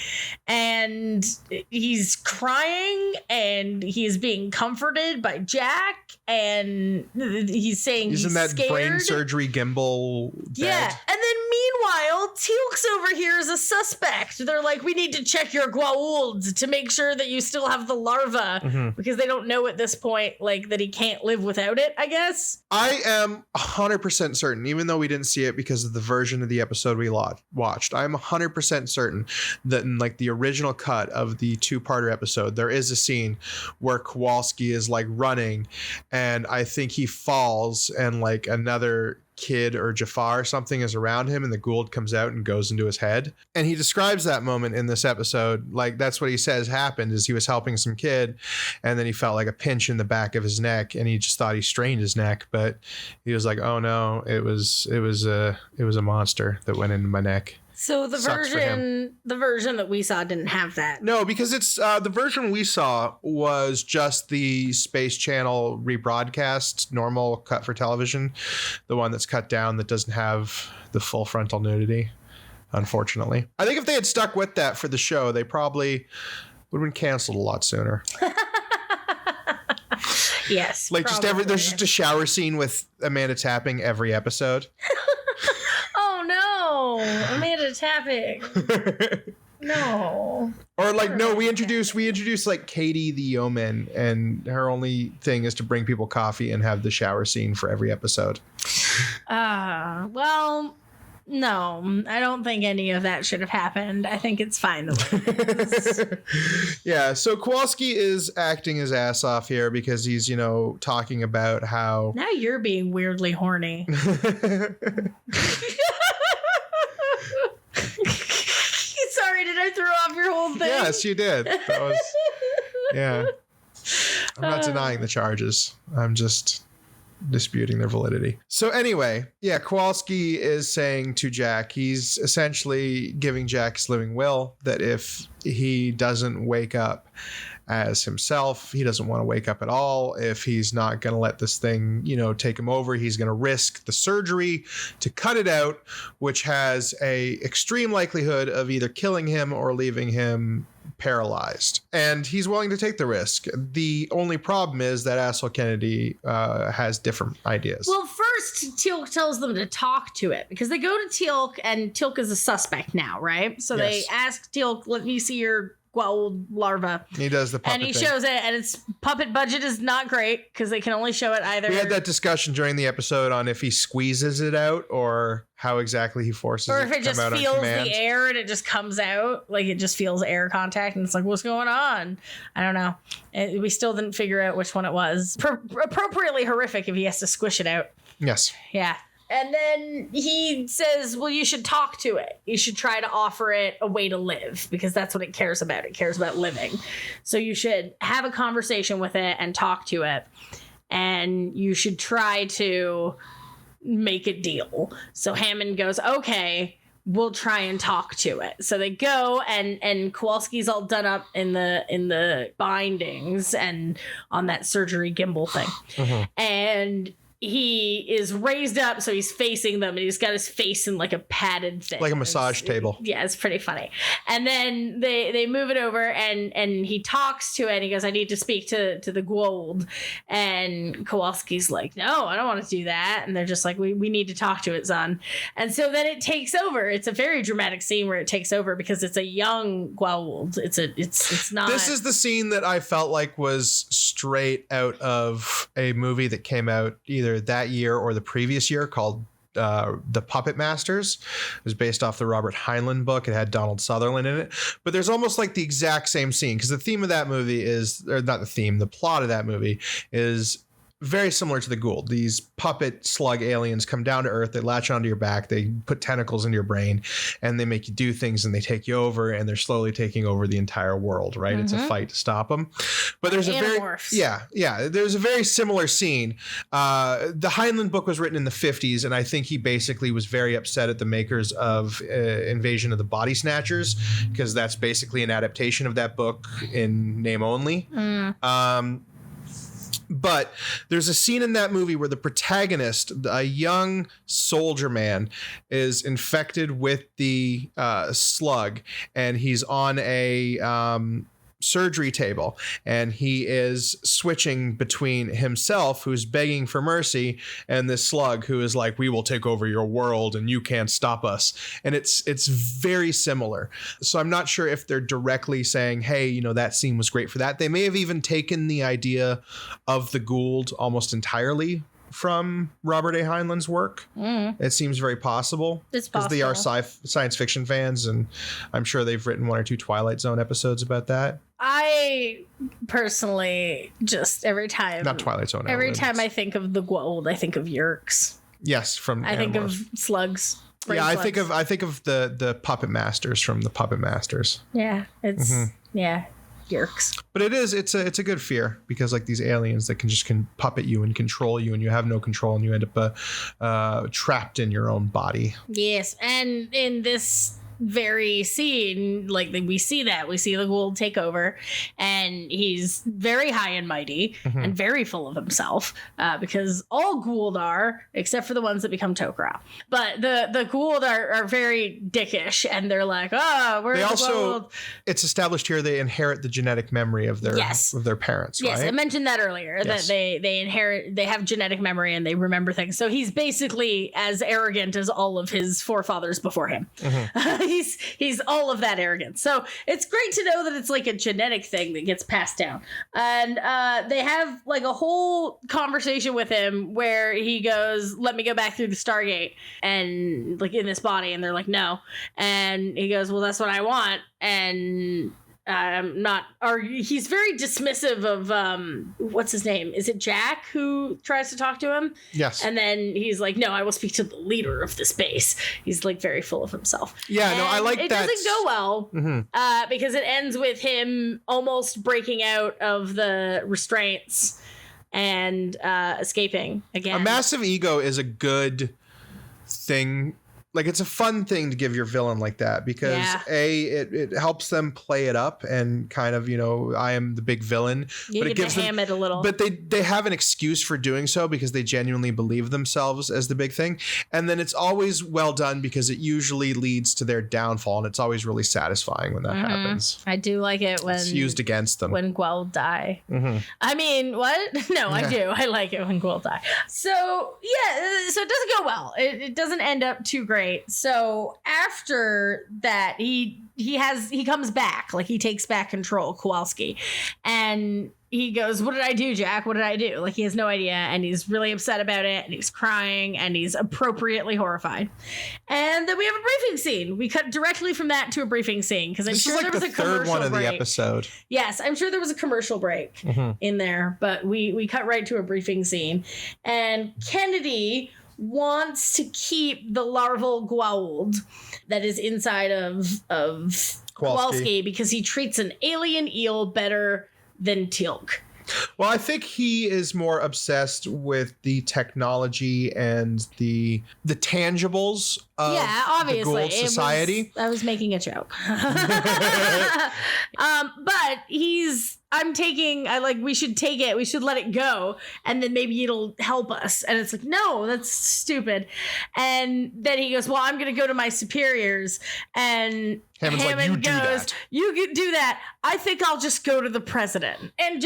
And he's crying and he's being comforted by Jack, and he's saying he's in that scared. Brain surgery gimbal bed. Yeah, and then meanwhile Teal'c over here is a suspect. They're like, we need to check your Goa'uld to make sure that you still have the larva, mm-hmm. because they don't know at this point like that he can't live without it, I guess. I am 100% certain, even though we didn't see it because of the version of the episode we watched, I'm 100% certain that in like the original cut of the two-parter episode, there is a scene where Kawalski is like running, and I think he falls and like another kid or Jafar or something is around him, and the Goa'uld comes out and goes into his head. And he describes that moment in this episode. Like that's what he says happened, is he was helping some kid, and then he felt like a pinch in the back of his neck, and he just thought he strained his neck, but he was like, oh no, it was a monster that went into my neck. So the version that we saw didn't have that. No, because it's the version we saw was just the Space Channel rebroadcast, normal cut for television, the one that's cut down that doesn't have the full frontal nudity, unfortunately. I think if they had stuck with that for the show, they probably would have been canceled a lot sooner. Yes. Like there's just a shower scene with Amanda tapping every episode. Amanda tapping. No. Or like, no, we introduce like Katie the yeoman, and her only thing is to bring people coffee and have the shower scene for every episode. Well, no, I don't think any of that should have happened. I think it's fine the way it is. Yeah, so Kowalski is acting his ass off here because he's, talking about how... Now you're being weirdly horny. Sorry, did I throw off your whole thing? Yes, you did. That was, yeah. I'm not denying the charges. I'm just disputing their validity. So anyway, yeah, Kowalski is saying to Jack, he's essentially giving Jack his living will, that if he doesn't wake up as himself, he doesn't want to wake up at all. If he's not going to let this thing, take him over, he's going to risk the surgery to cut it out, which has a extreme likelihood of either killing him or leaving him paralyzed. And he's willing to take the risk. The only problem is that asshole Kennedy has different ideas. Well, first, Teal'c tells them to talk to it because they go to Teal'c, and Teal'c is a suspect now, right? So they ask Teal'c, let me see your Goa'uld larva. He does the puppet and he thing. shows it, and its puppet budget is not great because they can only show it either. We had that discussion during the episode on if he squeezes it out or how exactly he forces or it if to it come just out on feels command. the air and it just comes out, like it just feels air contact, and it's like, what's going on? I don't know. We still didn't figure out which one it was. Appropriately horrific if he has to squish it out. Yes. Yeah. And then he says, well, you should talk to it. You should try to offer it a way to live because that's what it cares about. It cares about living. So you should have a conversation with it and talk to it. And you should try to make a deal. So Hammond goes, okay, we'll try and talk to it. So they go, and Kowalski's all done up in the bindings and on that surgery gimbal thing. Mm-hmm. And he is raised up, so he's facing them, and he's got his face in like a padded thing. Like a massage table. Yeah, it's pretty funny. And then they move it over, and he talks to it, and he goes, I need to speak to the Goa'uld. And Kowalski's like, no, I don't want to do that. And they're just like, we need to talk to it, son. And so then it takes over. It's a very dramatic scene where it takes over because it's a young Goa'uld. It's not. This is the scene that I felt like was straight out of a movie that came out either that year or the previous year called The Puppet Masters. It was based off the Robert Heinlein book. It had Donald Sutherland in it. But there's almost like the exact same scene because the theme of that movie is, or not the theme, the plot of that movie is very similar to the Goa'uld. These puppet slug aliens come down to Earth. They latch onto your back. They put tentacles into your brain, and they make you do things, and they take you over, and they're slowly taking over the entire world. Right? Mm-hmm. It's a fight to stop them. But there's there's a very similar scene. The Heinlein book was written in the 50s, and I think he basically was very upset at the makers of Invasion of the Body Snatchers because that's basically an adaptation of that book in name only. But there's a scene in that movie where the protagonist, a young soldier man, is infected with the slug, and he's on a surgery table, and he is switching between himself, who's begging for mercy, and this slug who is like, we will take over your world and you can't stop us. And it's very similar. So I'm not sure if they're directly saying, hey, that scene was great for that. They may have even taken the idea of the Goa'uld almost entirely from Robert A. Heinlein's work. It seems very possible. It's possible. Because they are science fiction fans, and I'm sure they've written 1 or 2 Twilight Zone episodes about that. I personally just every time not Twilight Zone. Every time I think of the Goa'uld, I think of Yeerks. Yes, from I think of slugs. Yeah, slugs. I think of the Puppet Masters from the Puppet Masters. Yeah, it's Yeerks. But it's a good fear because like these aliens that can puppet you and control you, and you have no control, and you end up trapped in your own body. Yes, and in this very scene, like we see the Goa'uld take over, and he's very high and mighty and very full of himself, because all Goa'uld are, except for the ones that become Tok'ra. But the Goa'uld are very dickish, and they're like, we're the Goa'uld. It's established here they inherit the genetic memory of their parents. Yes, right? I mentioned that earlier. Yes. That they inherit, they have genetic memory and they remember things. So he's basically as arrogant as all of his forefathers before him. He's all of that arrogance. So it's great to know that it's like a genetic thing that gets passed down. And they have like a whole conversation with him where he goes, let me go back through the Stargate and like in this body. And they're like, no. And he goes, well, that's what I want. And he's very dismissive of what's his name? Is it Jack who tries to talk to him? Yes. And then he's like, no, I will speak to the leader of this base. He's like very full of himself. Yeah, and no, I like that. It doesn't go well because it ends with him almost breaking out of the restraints and escaping again. A massive ego is a good thing. Like, it's a fun thing to give your villain like that because it helps them play it up and kind of, I am the big villain. You but get it gives to ham it a little. But they have an excuse for doing so because they genuinely believe themselves as the big thing. And then it's always well done because it usually leads to their downfall, and it's always really satisfying when that happens. I do like it when it's used against them. When Gwel die. I mean, what? No, I do. I like it when Gwel die. So so it doesn't go well. It doesn't end up too great. So after that, he comes back, like he takes back control, Kowalski, and he goes, "What did I do, Jack? What did I do?" Like, he has no idea, and he's really upset about it, and he's crying, and he's appropriately horrified. And then we have a briefing scene. We cut directly from that to a briefing scene because I'm sure there was a commercial break. This is like the third one of the episode. Yes, I'm sure there was a commercial break in there, but we cut right to a briefing scene, and Kennedy wants to keep the larval Goa'uld that is inside of Kowalski because he treats an alien eel better than Teal'c. Well, I think he is more obsessed with the technology and the tangibles of the Goa'uld society. I was making a joke. But we should take it. We should let it go. And then maybe it'll help us. And it's like, no, that's stupid. And then he goes, well, I'm going to go to my superiors. And Hammond's like, you do that. You can do that. I think I'll just go to the president. And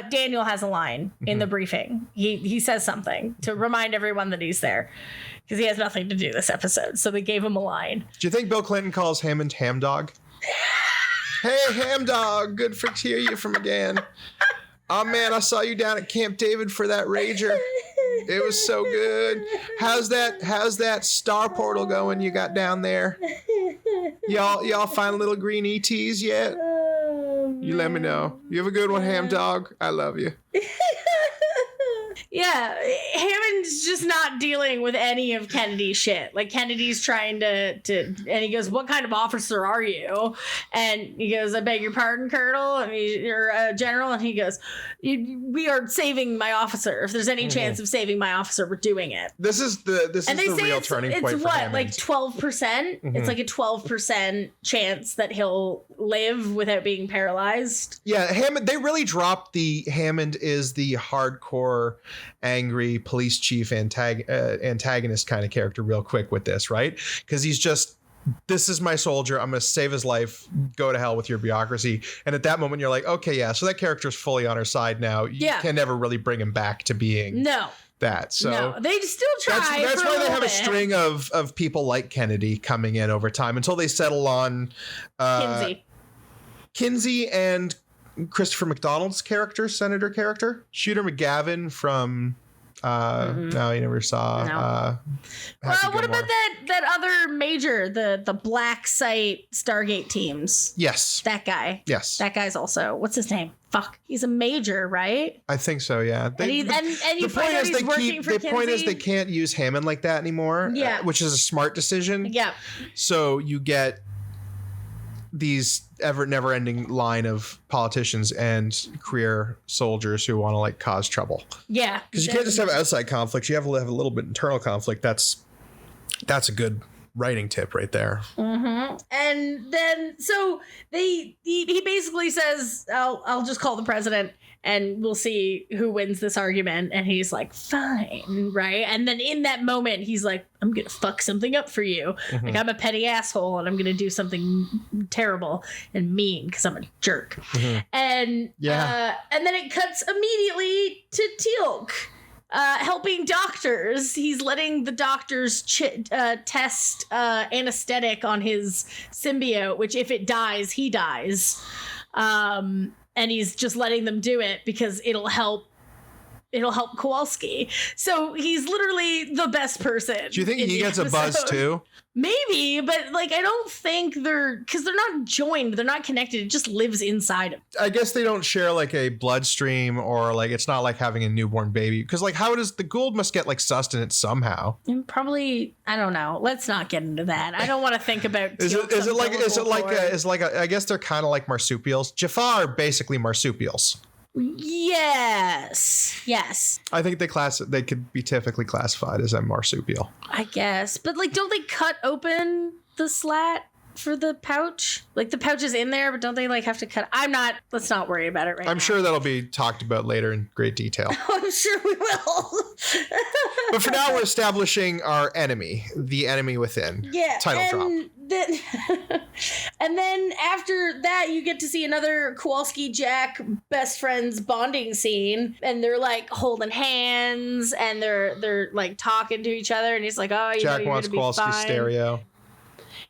Daniel has a line in the briefing. He says something to remind everyone that he's there. Because he has nothing to do this episode. So they gave him a line. Do you think Bill Clinton calls Hammond Ham Dog? Hey, Ham Dog, good to hear you from again. Oh, man, I saw you down at Camp David for that Rager. It was so good. How's that star portal going you got down there? Y'all find little green ETs yet? You let me know. You have a good one, Ham Dog. I love you. Yeah, Hammond's just not dealing with any of Kennedy's shit. Like, Kennedy's trying to and he goes, what kind of officer are you? And he goes, I beg your pardon, Colonel. I mean, you're a general. And he goes, we are saving my officer. If there's any chance of saving my officer, we're doing it. This is the real turning point for Hammond. Like 12%? It's like a 12% chance that he'll live without being paralyzed. Yeah, Hammond, they really dropped Hammond is the hardcore angry police chief antagonist kind of character real quick with this, right? Because he's just, this is my soldier, I'm going to save his life, go to hell with your bureaucracy. And at that moment you're like, okay, yeah, so that character's fully on our side now. You can never really bring him back to being that. So no, they still try. That's why they have a string of people like Kennedy coming in over time until they settle on Kinsey and Christopher McDonald's character, Senator character, Shooter McGavin from no, you never saw. No. Well, what about that other major, the black site Stargate teams? Yes, that guy. Yes, that guy's also, what's his name? Fuck, he's a major, right? I think so. Yeah. And you find out he's working for Kinsey. The point is they can't use Hammond like that anymore. Yeah, which is a smart decision. Yeah. So you get these never-ending line of politicians and career soldiers who want to like cause trouble. Yeah, because you can't just have outside conflicts. You have to have a little bit internal conflict. That's a good writing tip right there. And then so he basically says, I'll just call the president and we'll see who wins this argument. And he's like, fine, right? And then in that moment, he's like, I'm going to fuck something up for you. Like, I'm a petty asshole and I'm going to do something terrible and mean because I'm a jerk. And then it cuts immediately to Teal'c. Helping doctors. He's letting the doctors test anesthetic on his symbiote, which if it dies, he dies. And he's just letting them do it because it'll help Kowalski. So he's literally the best person. Do you think he gets a buzz too? Maybe, but like I don't think because they're not joined, they're not connected. It just lives inside him. I guess they don't share like a bloodstream or like it's not like having a newborn baby. Because like how does the Goa'uld must get like sustenance somehow? And probably I don't know. Let's not get into that. I don't want to think about. Is it like I guess they're kind of like marsupials. Jaffa are basically marsupials. Yes. I think they could be typically classified as a marsupial. I guess. But like, don't they cut open the slat for the pouch? Like the pouch is in there, but don't they like have to cut? Let's not worry about it right now. I'm sure that'll be talked about later in great detail. I'm sure we will. But for now, we're establishing our enemy, the enemy within. Yeah. Title drop. And then after that, you get to see another Kowalski Jack best friends bonding scene, and they're like holding hands, and they're like talking to each other, and he's like, "Oh, Jack wants Kowalski stereo."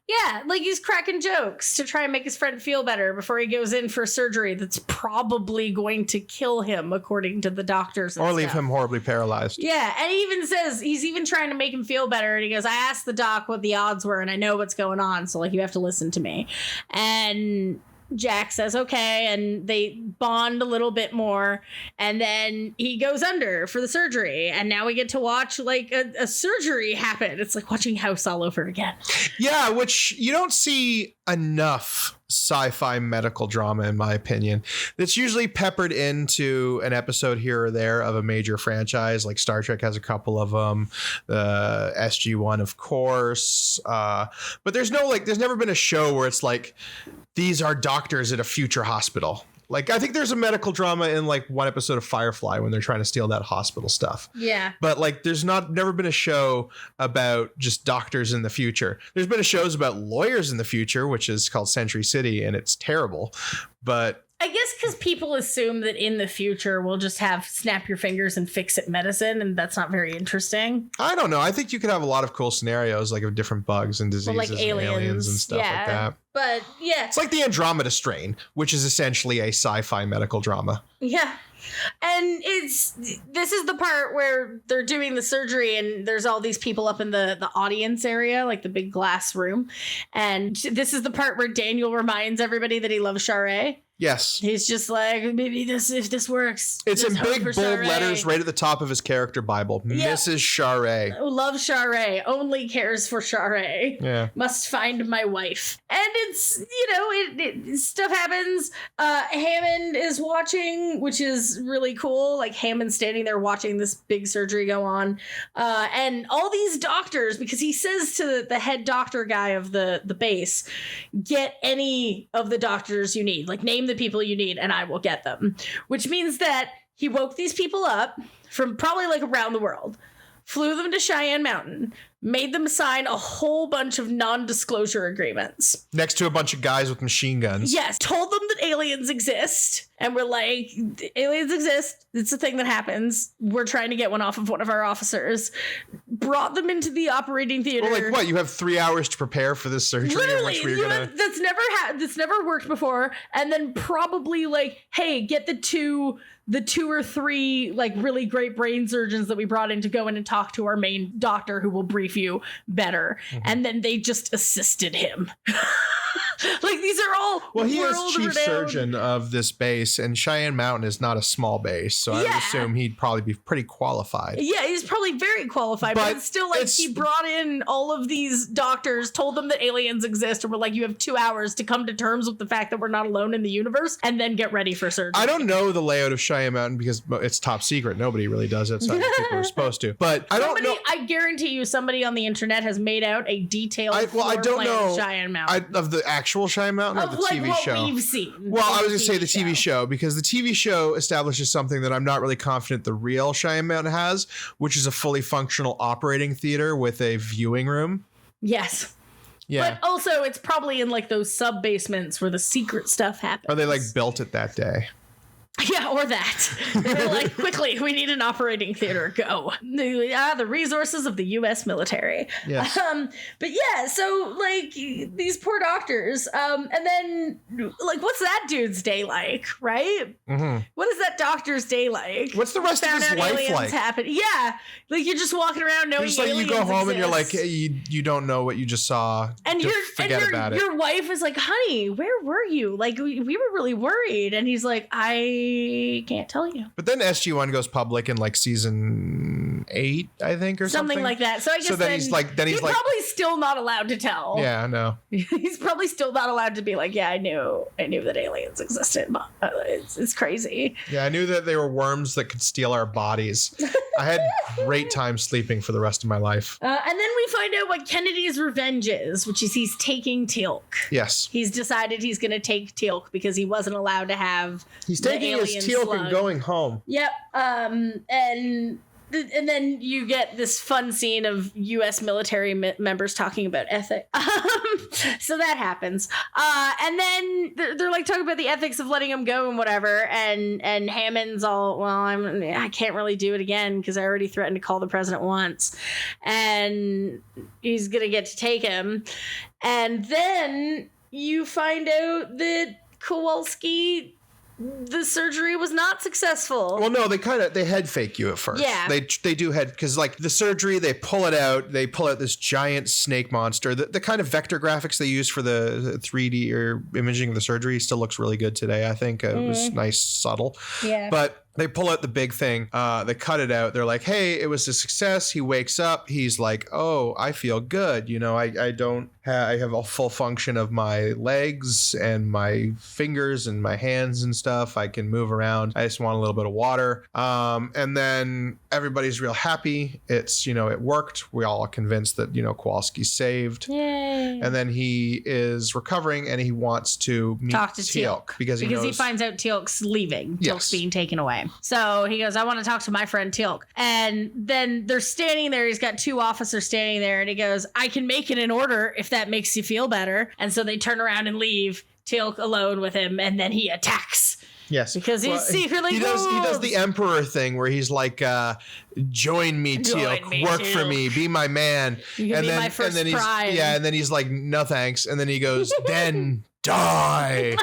Yeah, like he's cracking jokes to try and make his friend feel better before he goes in for surgery that's probably going to kill him, according to the doctors. Or leave him horribly paralyzed. Yeah, and he even says he's even trying to make him feel better. And he goes, I asked the doc what the odds were, and I know what's going on. So, like, you have to listen to me. And Jack says, okay, and they bond a little bit more, and then he goes under for the surgery, and now we get to watch like a surgery happen. It's like watching House all over again. Yeah, which you don't see enough sci-fi medical drama, in my opinion. That's usually peppered into an episode here or there of a major franchise. Like Star Trek has a couple of them, the SG-1, of course, but there's never been a show where it's like, these are doctors at a future hospital. Like, I think there's a medical drama in like one episode of Firefly when they're trying to steal that hospital stuff. Yeah. But like, there's never been a show about just doctors in the future. There's been shows about lawyers in the future, which is called Century City, and it's terrible. But I guess because people assume that in the future we'll just have snap your fingers and fix it medicine, and that's not very interesting. I don't know. I think you could have a lot of cool scenarios, like of different bugs and diseases, like and aliens and stuff like that. But yeah, it's like the Andromeda Strain, which is essentially a sci-fi medical drama. Yeah. And this is the part where they're doing the surgery, and there's all these people up in the audience area, like the big glass room. And this is the part where Daniel reminds everybody that he loves Charest. Yes. He's just like, maybe if this works. It's in big bold letters right at the top of his character Bible. Yep. Mrs. Charest. Love Charest. Only cares for Charest. Yeah. Must find my wife. And it's, stuff happens. Hammond is watching, which is really cool. Like Hammond standing there watching this big surgery go on. And all these doctors, because he says to the head doctor guy of the base, get any of the doctors you need. Like, name the people you need and I will get them. Which means that he woke these people up from probably like around the world, flew them to Cheyenne Mountain, made them sign a whole bunch of non-disclosure agreements. Next to a bunch of guys with machine guns. Yes. Told them that aliens exist. And we're like, aliens exist. It's a thing that happens. We're trying to get one off of one of our officers. Brought them into the operating theater. Well, like what? You have 3 hours to prepare for this surgery. Literally, in which that's never worked before. And then probably like, hey, get the two or three like really great brain surgeons that we brought in to go in and talk to our main doctor who will brief you better. Mm-hmm. And then they just assisted him. Like, these are all he is chief surgeon of this base, and Cheyenne Mountain is not a small base, so I would assume he'd probably be pretty qualified. Yeah, he's probably very qualified, but it's still like he brought in all of these doctors, told them that aliens exist, and we're like, you have 2 hours to come to terms with the fact that we're not alone in the universe, and then get ready for surgery. I don't know the layout of Cheyenne Mountain because it's top secret. Nobody really does it, so people are supposed to. But I don't know. I guarantee you somebody on the internet has made out a detailed floor plan of Cheyenne Mountain. Of the actual Cheyenne Mountain or the TV show? We've seen. Well, I was going to say the TV show, because the TV show establishes something that I'm not really confident the real Cheyenne Mountain has, which is a fully functional operating theater with a viewing room. Yes. Yeah. But also, it's probably in like those sub basements where the secret stuff happens. Or they like built it that day. Yeah, or that. They're like, quickly, we need an operating theater. Go. The resources of the U.S. military. Yes. But yeah, so like these poor doctors. And then like, what's that dude's day like, right? Mm-hmm. What is that doctor's day like? What's the rest of his life like? Happen. Yeah, like you're just walking around knowing just like aliens you go home exist. and you're like, hey, you don't know what you just saw. And about it. Your wife is like, honey, where were you? Like we were really worried. And he's like, I I can't tell you. But then SG-1 goes public in like season 8, I think, or something Like that. So I guess then he's probably still not allowed to tell. Yeah, no. He's probably still not allowed to be like, yeah, I knew that aliens existed. But it's crazy. Yeah, I knew that they were worms that could steal our bodies. I had great time sleeping for the rest of my life. And then we find out what Kennedy's revenge is, which is he's taking Teal'c. Yes. He's decided he's going to take Teal'c because he wasn't allowed to have. He's taking his Teal'c and going home. Yep. And then you get this fun scene of U.S. military members talking about ethics. So that happens. And then they're like talking about the ethics of letting him go and whatever. And Hammond's all, well, I can't really do it again because I already threatened to call the president once. And he's going to get to take him. And then you find out that Kawalski, the surgery was not successful. Well, no, they head fake you at first. Yeah. They do head, because like the surgery, they pull out this giant snake monster. The kind of vector graphics they use for the 3D or imaging of the surgery still looks really good today. I think it was nice, subtle. Yeah. But they pull out the big thing. They cut it out. They're like, hey, it was a success. He wakes up. He's like, oh, I feel good. You know, I have a full function of my legs and my fingers and my hands and stuff. I can move around. I just want a little bit of water. And then everybody's real happy. It's, it worked. We all are convinced that, Kowalski's saved. Yay. And then he is recovering and he wants to meet talk to Teal'c because he finds out Teal'c's leaving. Yes. Teal'c's being taken away. So he goes, I want to talk to my friend Teal'c. And then they're standing there. He's got 2 officers standing there and he goes, I can make it in order if that makes you feel better. And so they turn around and leave Teal'c alone with him, and then he attacks. Yes, because he's secretly he does the emperor thing where he's like, join me, Teal'c, work for me, be my man. You can be my first pride. And then he's like, no thanks, and then he goes, then die.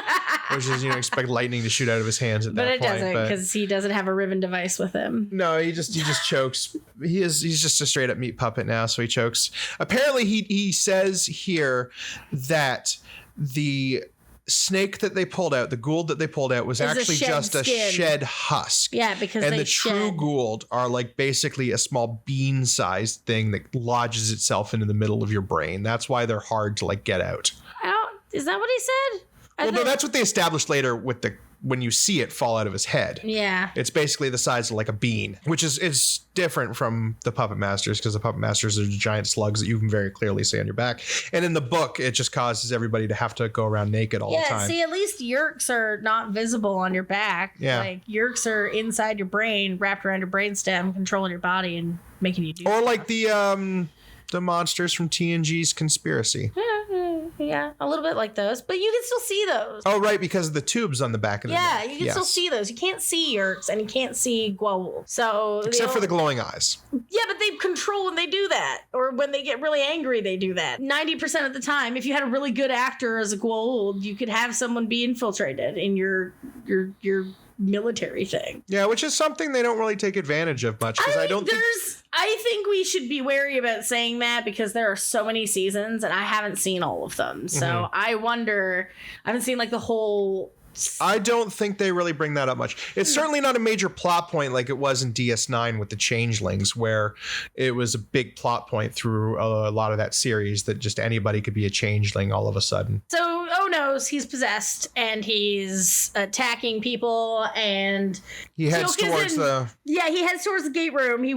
Which is, expect lightning to shoot out of his hands at that point. But it doesn't, because he doesn't have a riven device with him. No, he just chokes. He's just a straight up meat puppet now, so he chokes. Apparently, he says here that the snake that they pulled out, the Gould that they pulled out, was actually just a shed husk. Yeah, because the true Gould are like basically a small bean-sized thing that lodges itself into the middle of your brain. That's why they're hard to like get out. Is that what he said? Well, no, that's what they established later with when you see it fall out of his head. Yeah. It's basically the size of like a bean, which is different from the Puppet Masters, because the Puppet Masters are giant slugs that you can very clearly see on your back. And in the book, it just causes everybody to have to go around naked all the time. Yeah, see, at least yerks are not visible on your back. Yeah. Like, yerks are inside your brain, wrapped around your brainstem, controlling your body and making you do Or stuff. like the monsters from TNG's Conspiracy. Yeah, a little bit like those, but you can still see those. Oh, right, because of the tubes on the back of the neck. Yeah, you can still see those. You can't see yerks and you can't see Gwawol. So except for the glowing eyes. Yeah, but they control when they do that, or when they get really angry, they do that. 90% of the time, if you had a really good actor as a Gwawol, you could have someone be infiltrated in your military thing. Yeah, which is something they don't really take advantage of much, because I think we should be wary about saying that, because there are so many seasons and I haven't seen all of them. So I wonder, I haven't seen like the whole. I don't think they really bring that up much. It's certainly not a major plot point like it was in DS9 with the Changelings, where it was a big plot point through a lot of that series that just anybody could be a changeling all of a sudden. So knows he's possessed and he's attacking people, and he heads towards he heads towards the gate room. He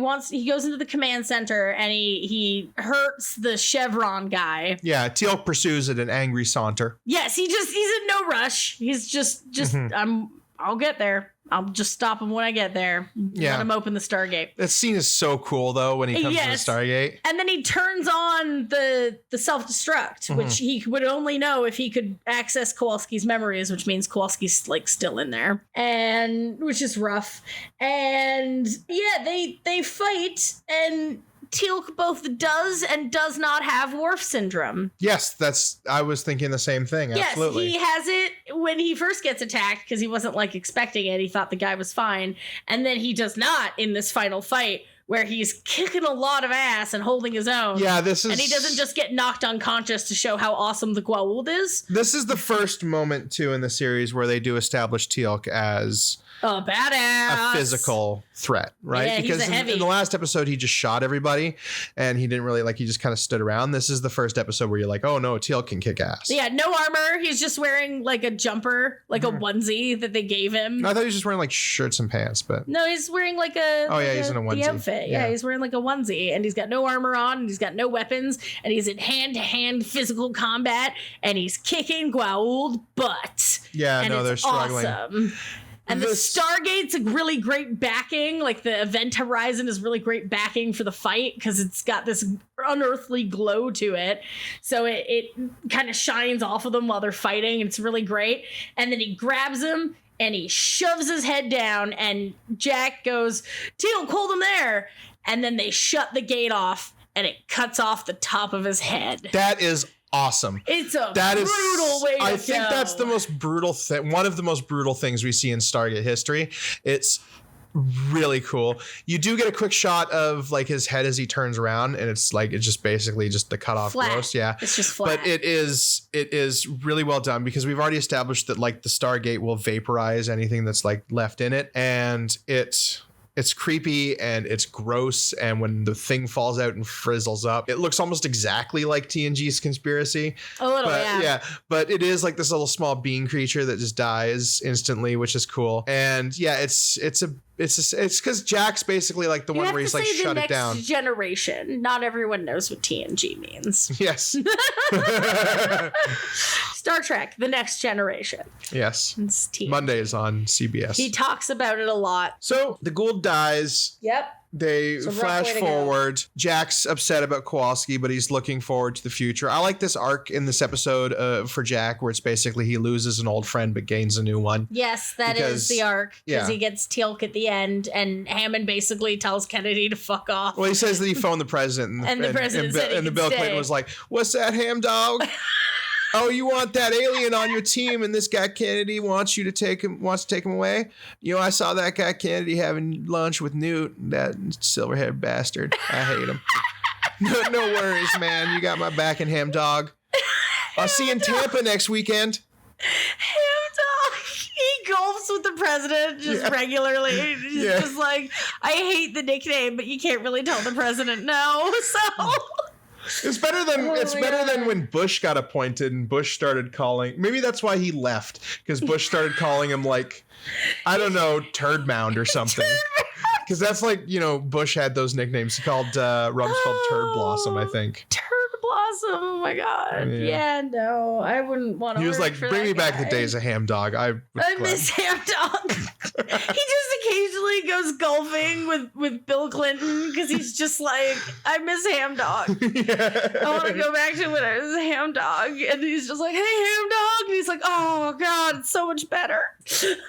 goes into the command center and he hurts the Chevron guy. Yeah, Teal'c pursues at an angry saunter. Yes, he's in no rush. He's just I'll get there. I'll just stop him when I get there. Let him open the Stargate. That scene is so cool, though, when he comes to the Stargate. And then he turns on the self-destruct, which he would only know if he could access Kowalski's memories, which means Kowalski's like still in there, and which is rough. And yeah, they fight, and Teal'c both does and does not have Worf syndrome. Yes, I was thinking the same thing. Absolutely. Yes, he has it when he first gets attacked, because he wasn't like expecting it. He thought the guy was fine. And then he does not in this final fight, where he's kicking a lot of ass and holding his own. Yeah, and he doesn't just get knocked unconscious to show how awesome the Gwawol is. This is the first moment, too, in the series where they do establish Teal'c as Oh, badass. a physical threat, right? Yeah, because he's a heavy. in the last episode, he just shot everybody and he didn't really he just kind of stood around. This is the first episode where you're like, oh no, Teal'c can kick ass. Yeah, no armor. He's just wearing like a jumper, like a onesie that they gave him. No, I thought he was just wearing like shirts and pants, but No, he's wearing like a. Oh, yeah, like he's in a onesie. The outfit. Yeah, he's wearing like a onesie, and he's got no armor on, and he's got no weapons, and he's in hand-to-hand physical combat, and he's kicking Goa'uld butt. yeah, And no, it's they're struggling. Awesome. And the Stargate's a really great backing. Like the event horizon is really great backing for the fight because it's got this unearthly glow to it. So it kind of shines off of them while they're fighting. And it's really great. And then he grabs him and he shoves his head down and Jack goes, Teal'c, hold him there. And then they shut the gate off and it cuts off the top of his head. That is awesome. It's a brutal way to go. I think that's the most brutal thing. One of the most brutal things we see in Stargate history. It's really cool. You do get a quick shot of like his head as he turns around, and it's just basically just the cut off gross. Yeah, it's just flat. But it is really well done because we've already established that like the Stargate will vaporize anything that's like left in it, and it's creepy and it's gross. And when the thing falls out and frizzles up, it looks almost exactly like TNG's conspiracy. A little, yeah. But it is like this little small being creature that just dies instantly, which is cool. And yeah, it's because Jack's basically like the one where he's like shut it down. Next generation. Not everyone knows what TNG means. Yes. Star Trek: The Next Generation. Yes. It's TNG. Mondays on CBS. He talks about it a lot. So the Goa'uld dies. Yep. They flash forward. Jack's upset about Kawalski, but he's looking forward to the future. I like this arc in this episode for Jack, where it's basically he loses an old friend but gains a new one. Yes, that is the arc. Because he gets Teal'c at the end, and Hammond basically tells Kennedy to fuck off. Well, he says that he phoned the president, and the president said he and the could Bill stay. Clinton was like, "What's that, ham dog?" Oh, you want that alien on your team, and this guy Kennedy wants to take him away? You know, I saw that guy Kennedy having lunch with Newt, that silver-haired bastard. I hate him. No worries, man. You got my back in ham dog. I'll see you in Tampa next weekend. Ham dog. He golfs with the president just regularly. He's just like, I hate the nickname, but you can't really tell the president no. So. It's better than when Bush got appointed and Bush started calling. Maybe that's why he left, because Bush started calling him like, I don't know, Turd Mound or something. Because that's like, Bush had those nicknames. He called Rumsfeld Turd Blossom, I think. Turd Blossom. Oh my God. Yeah, no, I wouldn't want to. He was like, bring me back the days of ham dog. I miss ham dog. He just occasionally goes golfing with Bill Clinton because he's just like, I miss ham dog. I want to go back to when I was a ham dog. And he's just like, hey, ham dog. And he's like, oh God, it's so much better.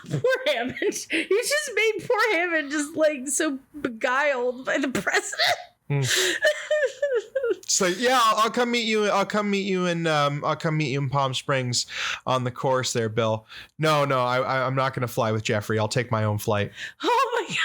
Poor Hammond. You just made poor Hammond just like so beguiled by the president. It's like, yeah, I'll come meet you. I'll come meet you in Palm Springs on the course there, Bill. No, I'm not going to fly with Jeffrey. I'll take my own flight. Oh my God.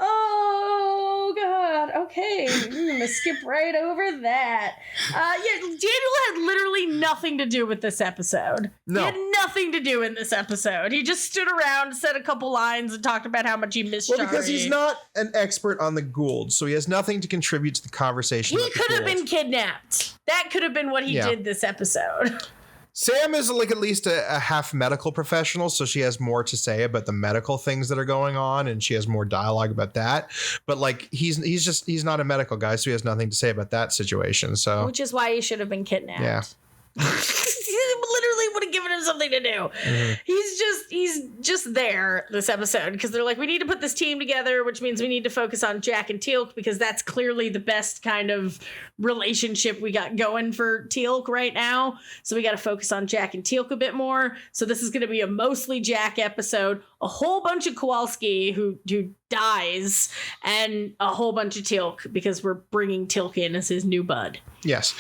Oh God. Okay, I'm gonna skip right over that. Daniel had literally nothing to do with this episode. No. He had nothing to do in this episode. He just stood around, said a couple lines, and talked about how much he missed Shari. Well, because he's not an expert on the Goa'uld, so he has nothing to contribute to the conversation. He could have been kidnapped. That could have been what he did this episode. Sam is like at least a half medical professional, so she has more to say about the medical things that are going on, and she has more dialogue about that. But like he's not a medical guy, so he has nothing to say about that situation. So which is why he should have been kidnapped. Yeah. Literally would have given him something to do. Mm-hmm. He's just there this episode because they're like, we need to put this team together, which means we need to focus on Jack and Teal'c because that's clearly the best kind of relationship we got going for Teal'c right now. So we got to focus on Jack and Teal'c a bit more. So this is going to be a mostly Jack episode. A whole bunch of Kawalski who dies, and a whole bunch of Teal'c, because we're bringing Teal'c in as his new bud. Yes.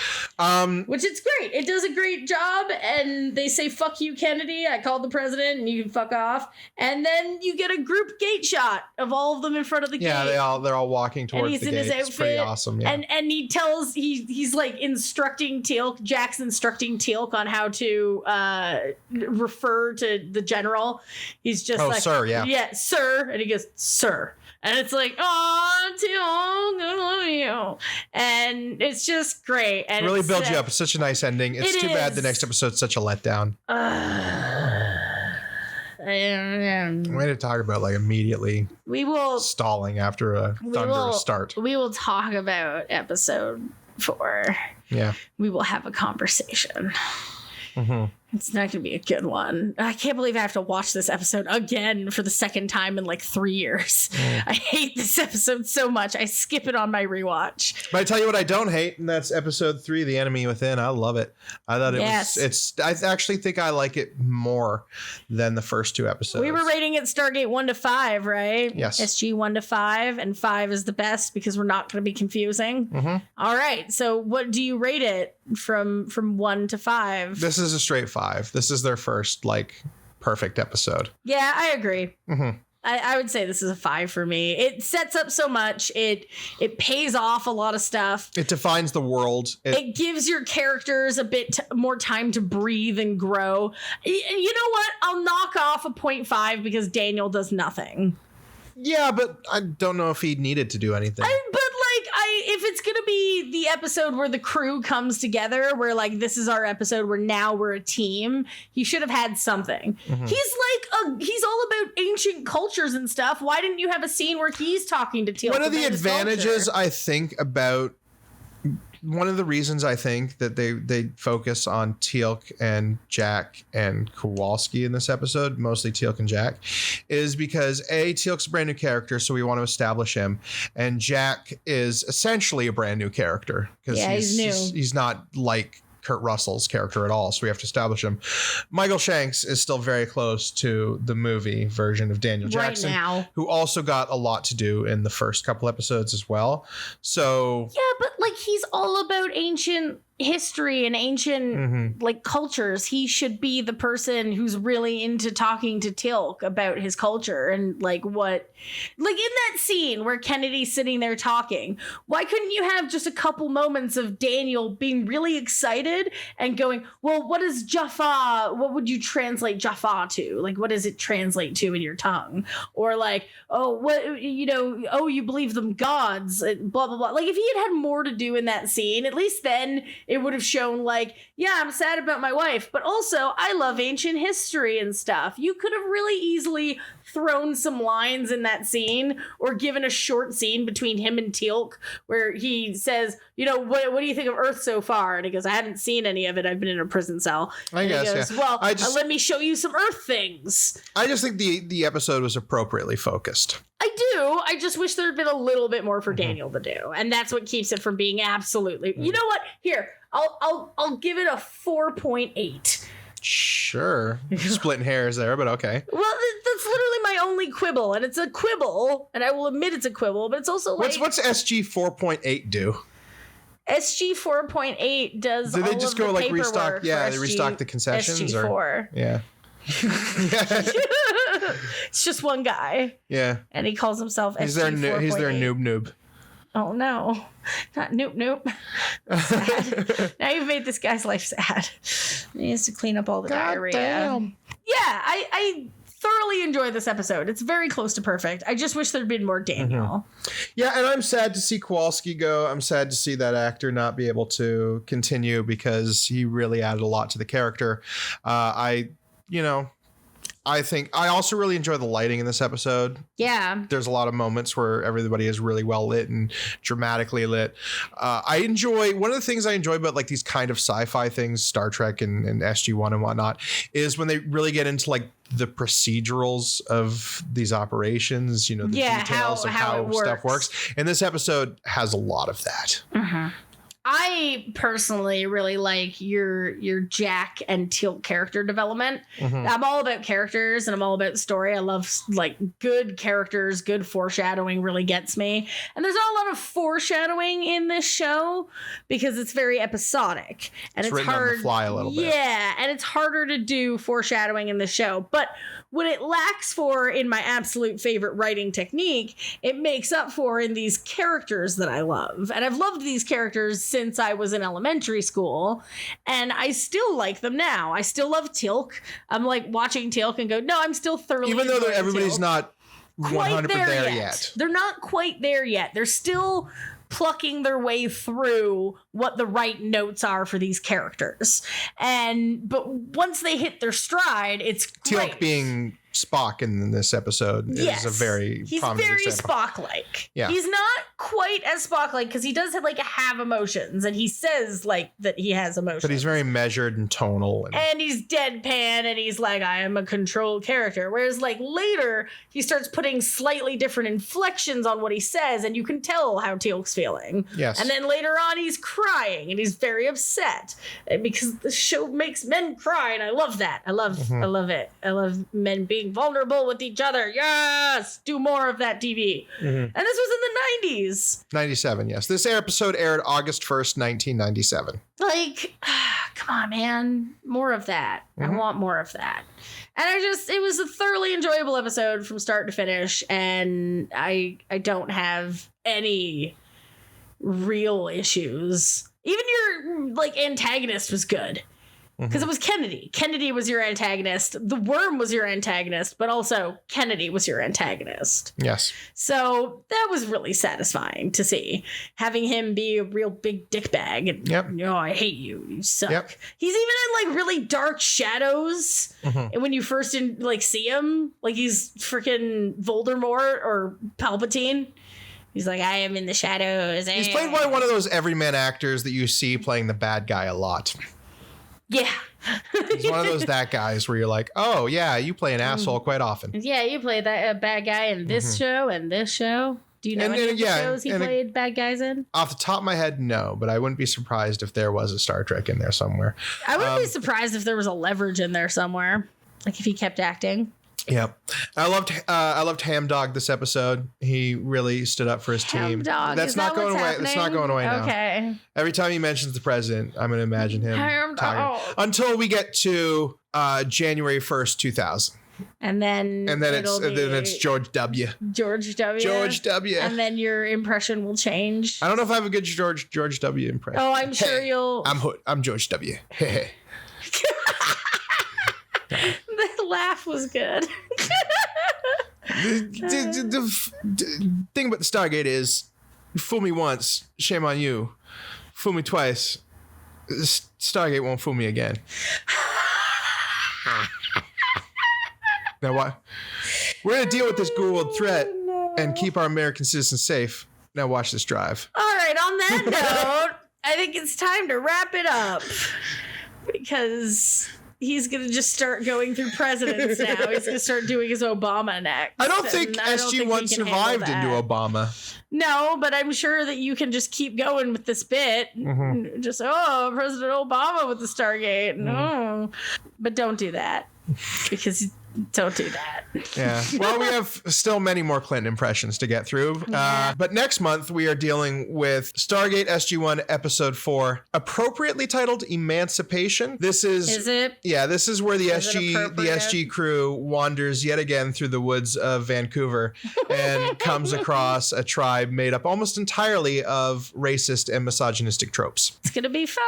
Which it's great. It does a great job, and they say, fuck you, Kennedy. I called the president, and you can fuck off. And then you get a group gate shot of all of them in front of the gate. Yeah, they're all walking towards the gate. It's pretty awesome. Yeah. And he tells, he's like instructing Teal'c, Jack's instructing Teal'c on how to refer to the general. He's just like, sir, yeah. Yeah, sir. And he goes, sir. And it's like, oh, Teal'c, I love you. And it's just great. And it really builds you up. It's such a nice ending. It's too bad the next episode's such a letdown. Way to talk about like immediately stalling after a thunderous start. We will talk about episode 4. Yeah. We will have a conversation. Mm-hmm. It's not going to be a good one. I can't believe I have to watch this episode again for the second time in like 3 years. I hate this episode so much. I skip it on my rewatch. But I tell you what I don't hate, and that's episode 3, The Enemy Within. I love it. I thought I actually think I like it more than the first 2 episodes. We were rating it Stargate 1 to 5, right? Yes. SG 1 to 5, and 5 is the best because we're not going to be confusing. Mm-hmm. All right. So what do you rate it from 1 to 5? This is a straight 5. This is their first like perfect episode. Yeah, I agree. Mm-hmm. I would say this is a 5 for me. It sets up so much. It pays off a lot of stuff. It defines the world. It gives your characters a bit more time to breathe and grow. You know what? I'll knock off a 0.5 because Daniel does nothing. Yeah, but I don't know if he needed to do anything. If it's gonna be the episode where the crew comes together, where like this is our episode where now we're a team, he should have had something. Mm-hmm. He's all about ancient cultures and stuff. Why didn't you have a scene where he's talking to Teal'c? One of the advantages I think about one of the reasons I think that they focus on Teal'c and Jack and Kawalski in this episode, mostly Teal'c and Jack, is because Teal'c's a brand new character, so we want to establish him, and Jack is essentially a brand new character because he's new. He's not like Kurt Russell's character at all, so we have to establish him. Michael Shanks is still very close to the movie version of Daniel Jackson, right now, who also got a lot to do in the first couple episodes as well. So yeah, but like he's all about ancient history and ancient like cultures. He should be the person who's really into talking to Teal'c about his culture and like what, like in that scene where Kennedy's sitting there talking, why couldn't you have just a couple moments of Daniel being really excited and going, well, what is Jaffa? What would you translate Jaffa to? Like, what does it translate to in your tongue? Or like, oh, what, you know, oh, you believe them gods, blah, blah, blah. Like if he had more to do in that scene, at least then it would have shown like, yeah, I'm sad about my wife, but also I love ancient history and stuff. You could have really easily thrown some lines in that scene or given a short scene between him and Teal'c where he says, you know, what do you think of Earth so far? And he goes, I haven't seen any of it. I've been in a prison cell. I guess, he goes, yeah. Well, let me show you some Earth things. I just think the episode was appropriately focused. I do. I just wish there had been a little bit more for Daniel to do. And that's what keeps it from being absolutely, you know what? Here, I'll give it a 4.8. Sure. Splitting hairs there, but okay. Well, that's literally my only quibble, and it's a quibble, and I will admit it's a quibble, but it's also like... What's SG 4.8 do? SG 4.8 does Do they all just of go the like paperwork restock? Yeah, for they restock the concessions? SG4. Or, yeah. It's just one guy. Yeah. And he calls himself SG 4.8. He's their noob. Oh no, not nope. Sad. Now you've made this guy's life sad. He has to clean up all the diarrhea. Damn. Yeah, I thoroughly enjoy this episode. It's very close to perfect. I just wish there'd been more Daniel. Yeah, and I'm sad to see Kowalski go. I'm sad to see that actor not be able to continue because he really added a lot to the character. I think I also really enjoy the lighting in this episode. Yeah. There's a lot of moments where everybody is really well lit and dramatically lit. I enjoy, one of the things I enjoy about like these kind of sci-fi things, Star Trek and SG-1 and whatnot, is when they really get into like the procedurals of these operations, you know, the details of how stuff works. And this episode has a lot of that. I I personally really like your Jack and Teal'c character development. I'm all about characters and I'm all about story. I love like good characters, good foreshadowing really gets me. And there's not a lot of foreshadowing in this show because it's very episodic and it's written hard on the fly a little bit. Yeah, and it's harder to do foreshadowing in the show. But what it lacks for in my absolute favorite writing technique, it makes up for in these characters that I love. And I've loved these characters since I was in elementary school, and I still like them now. I still love Teal'c. I'm like watching Teal'c and go, no, I'm still thoroughly even though enjoying everybody's Teal'c. not 100% there yet. They're not quite there yet. They're still plucking their way through what the right notes are for these characters. But once they hit their stride, it's great. Teal'c being Spock in this episode is a very prominent example. Spock-like. Yeah. He's not quite as Spock-like because he does have emotions and he says like that he has emotions. But he's very measured and tonal. And he's deadpan and he's like, I am a controlled character. Whereas like later he starts putting slightly different inflections on what he says and you can tell how Teal'c's feeling. Yes. And then later on he's crying and he's very upset because the show makes men cry and I love that. I love it. I love men being vulnerable with each other. Yes, do more of that TV. And this was in the 90s. 97, yes. This episode aired August 1st, 1997. Like, come on, man. More of that. I want more of that. And it was a thoroughly enjoyable episode from start to finish. And I don't have any real issues. Even your like antagonist was good. Because it was Kennedy. Kennedy was your antagonist. The worm was your antagonist, but also Kennedy was your antagonist. Yes. So that was really satisfying to see. Having him be a real big dickbag. And, I hate you. You suck. Yep. He's even in like really dark shadows. And when you first see him, like he's freaking Voldemort or Palpatine. He's like, I am in the shadows. He's played by one of those everyman actors that you see playing the bad guy a lot. Yeah. He's one of those that guys where you're like, oh, yeah, you play an asshole quite often. Yeah, you play that bad guy in this show and this show. Do you know any of the shows he played bad guys in? Off the top of my head, no, but I wouldn't be surprised if there was a Star Trek in there somewhere. I wouldn't be surprised if there was a Leverage in there somewhere, like if he kept acting. Yep. I loved Ham Dog this episode. He really stood up for his team. Ham Dog. That's not going away. That's not going away now. Okay. Every time he mentions the president, I'm going to imagine him Ham talking. Dog. Until we get to January 1st, 2000. And then it's George W. George W. George W. And then your impression will change. I don't know if I have a good George W. impression. Oh, I'm sure you'll. I'm George W. The laugh was good. The thing about the Stargate is, fool me once, shame on you. Fool me twice, Stargate won't fool me again. Now what? We're gonna deal with this Goa'uld threat and keep our American citizens safe. Now watch this drive. All right, on that note, I think it's time to wrap it up because he's going to just start going through presidents now. He's going to start doing his Obama next. I don't think SG-1 survived into Obama. No, but I'm sure that you can just keep going with this bit. Just, President Obama with the Stargate. No. But don't do that. Because don't do that. Yeah. Well, we have still many more Clinton impressions to get through. Yeah. But next month, we are dealing with Stargate SG-1 Episode 4, appropriately titled Emancipation. This is... Is it? Yeah, this is where the SG crew wanders yet again through the woods of Vancouver and comes across a tribe made up almost entirely of racist and misogynistic tropes. It's going to be fun.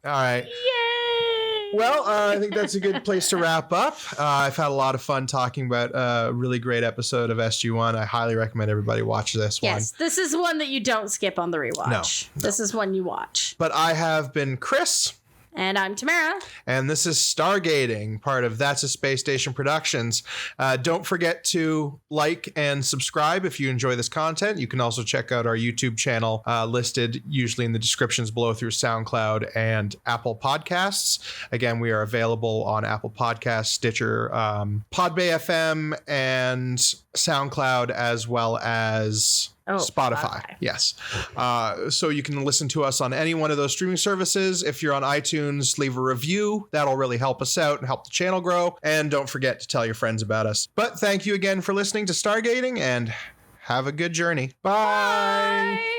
All right. Yay. Well, I think that's a good place to wrap up. I've had a lot of fun talking about a really great episode of SG-1. I highly recommend everybody watch this one. Yes, this is one that you don't skip on the rewatch. No. This is one you watch. But I have been Chris. And I'm Tamara. And this is Stargating, part of That's a Space Station Productions. Don't forget to like and subscribe if you enjoy this content. You can also check out our YouTube channel listed usually in the descriptions below through SoundCloud and Apple Podcasts. Again, we are available on Apple Podcasts, Stitcher, Podbay FM, and SoundCloud, as well as Oh, Spotify. Yes. So you can listen to us on any one of those streaming services. If you're on iTunes, leave a review. That'll really help us out and help the channel grow. And don't forget to tell your friends about us. But thank you again for listening to Stargating, and have a good journey. Bye. Bye.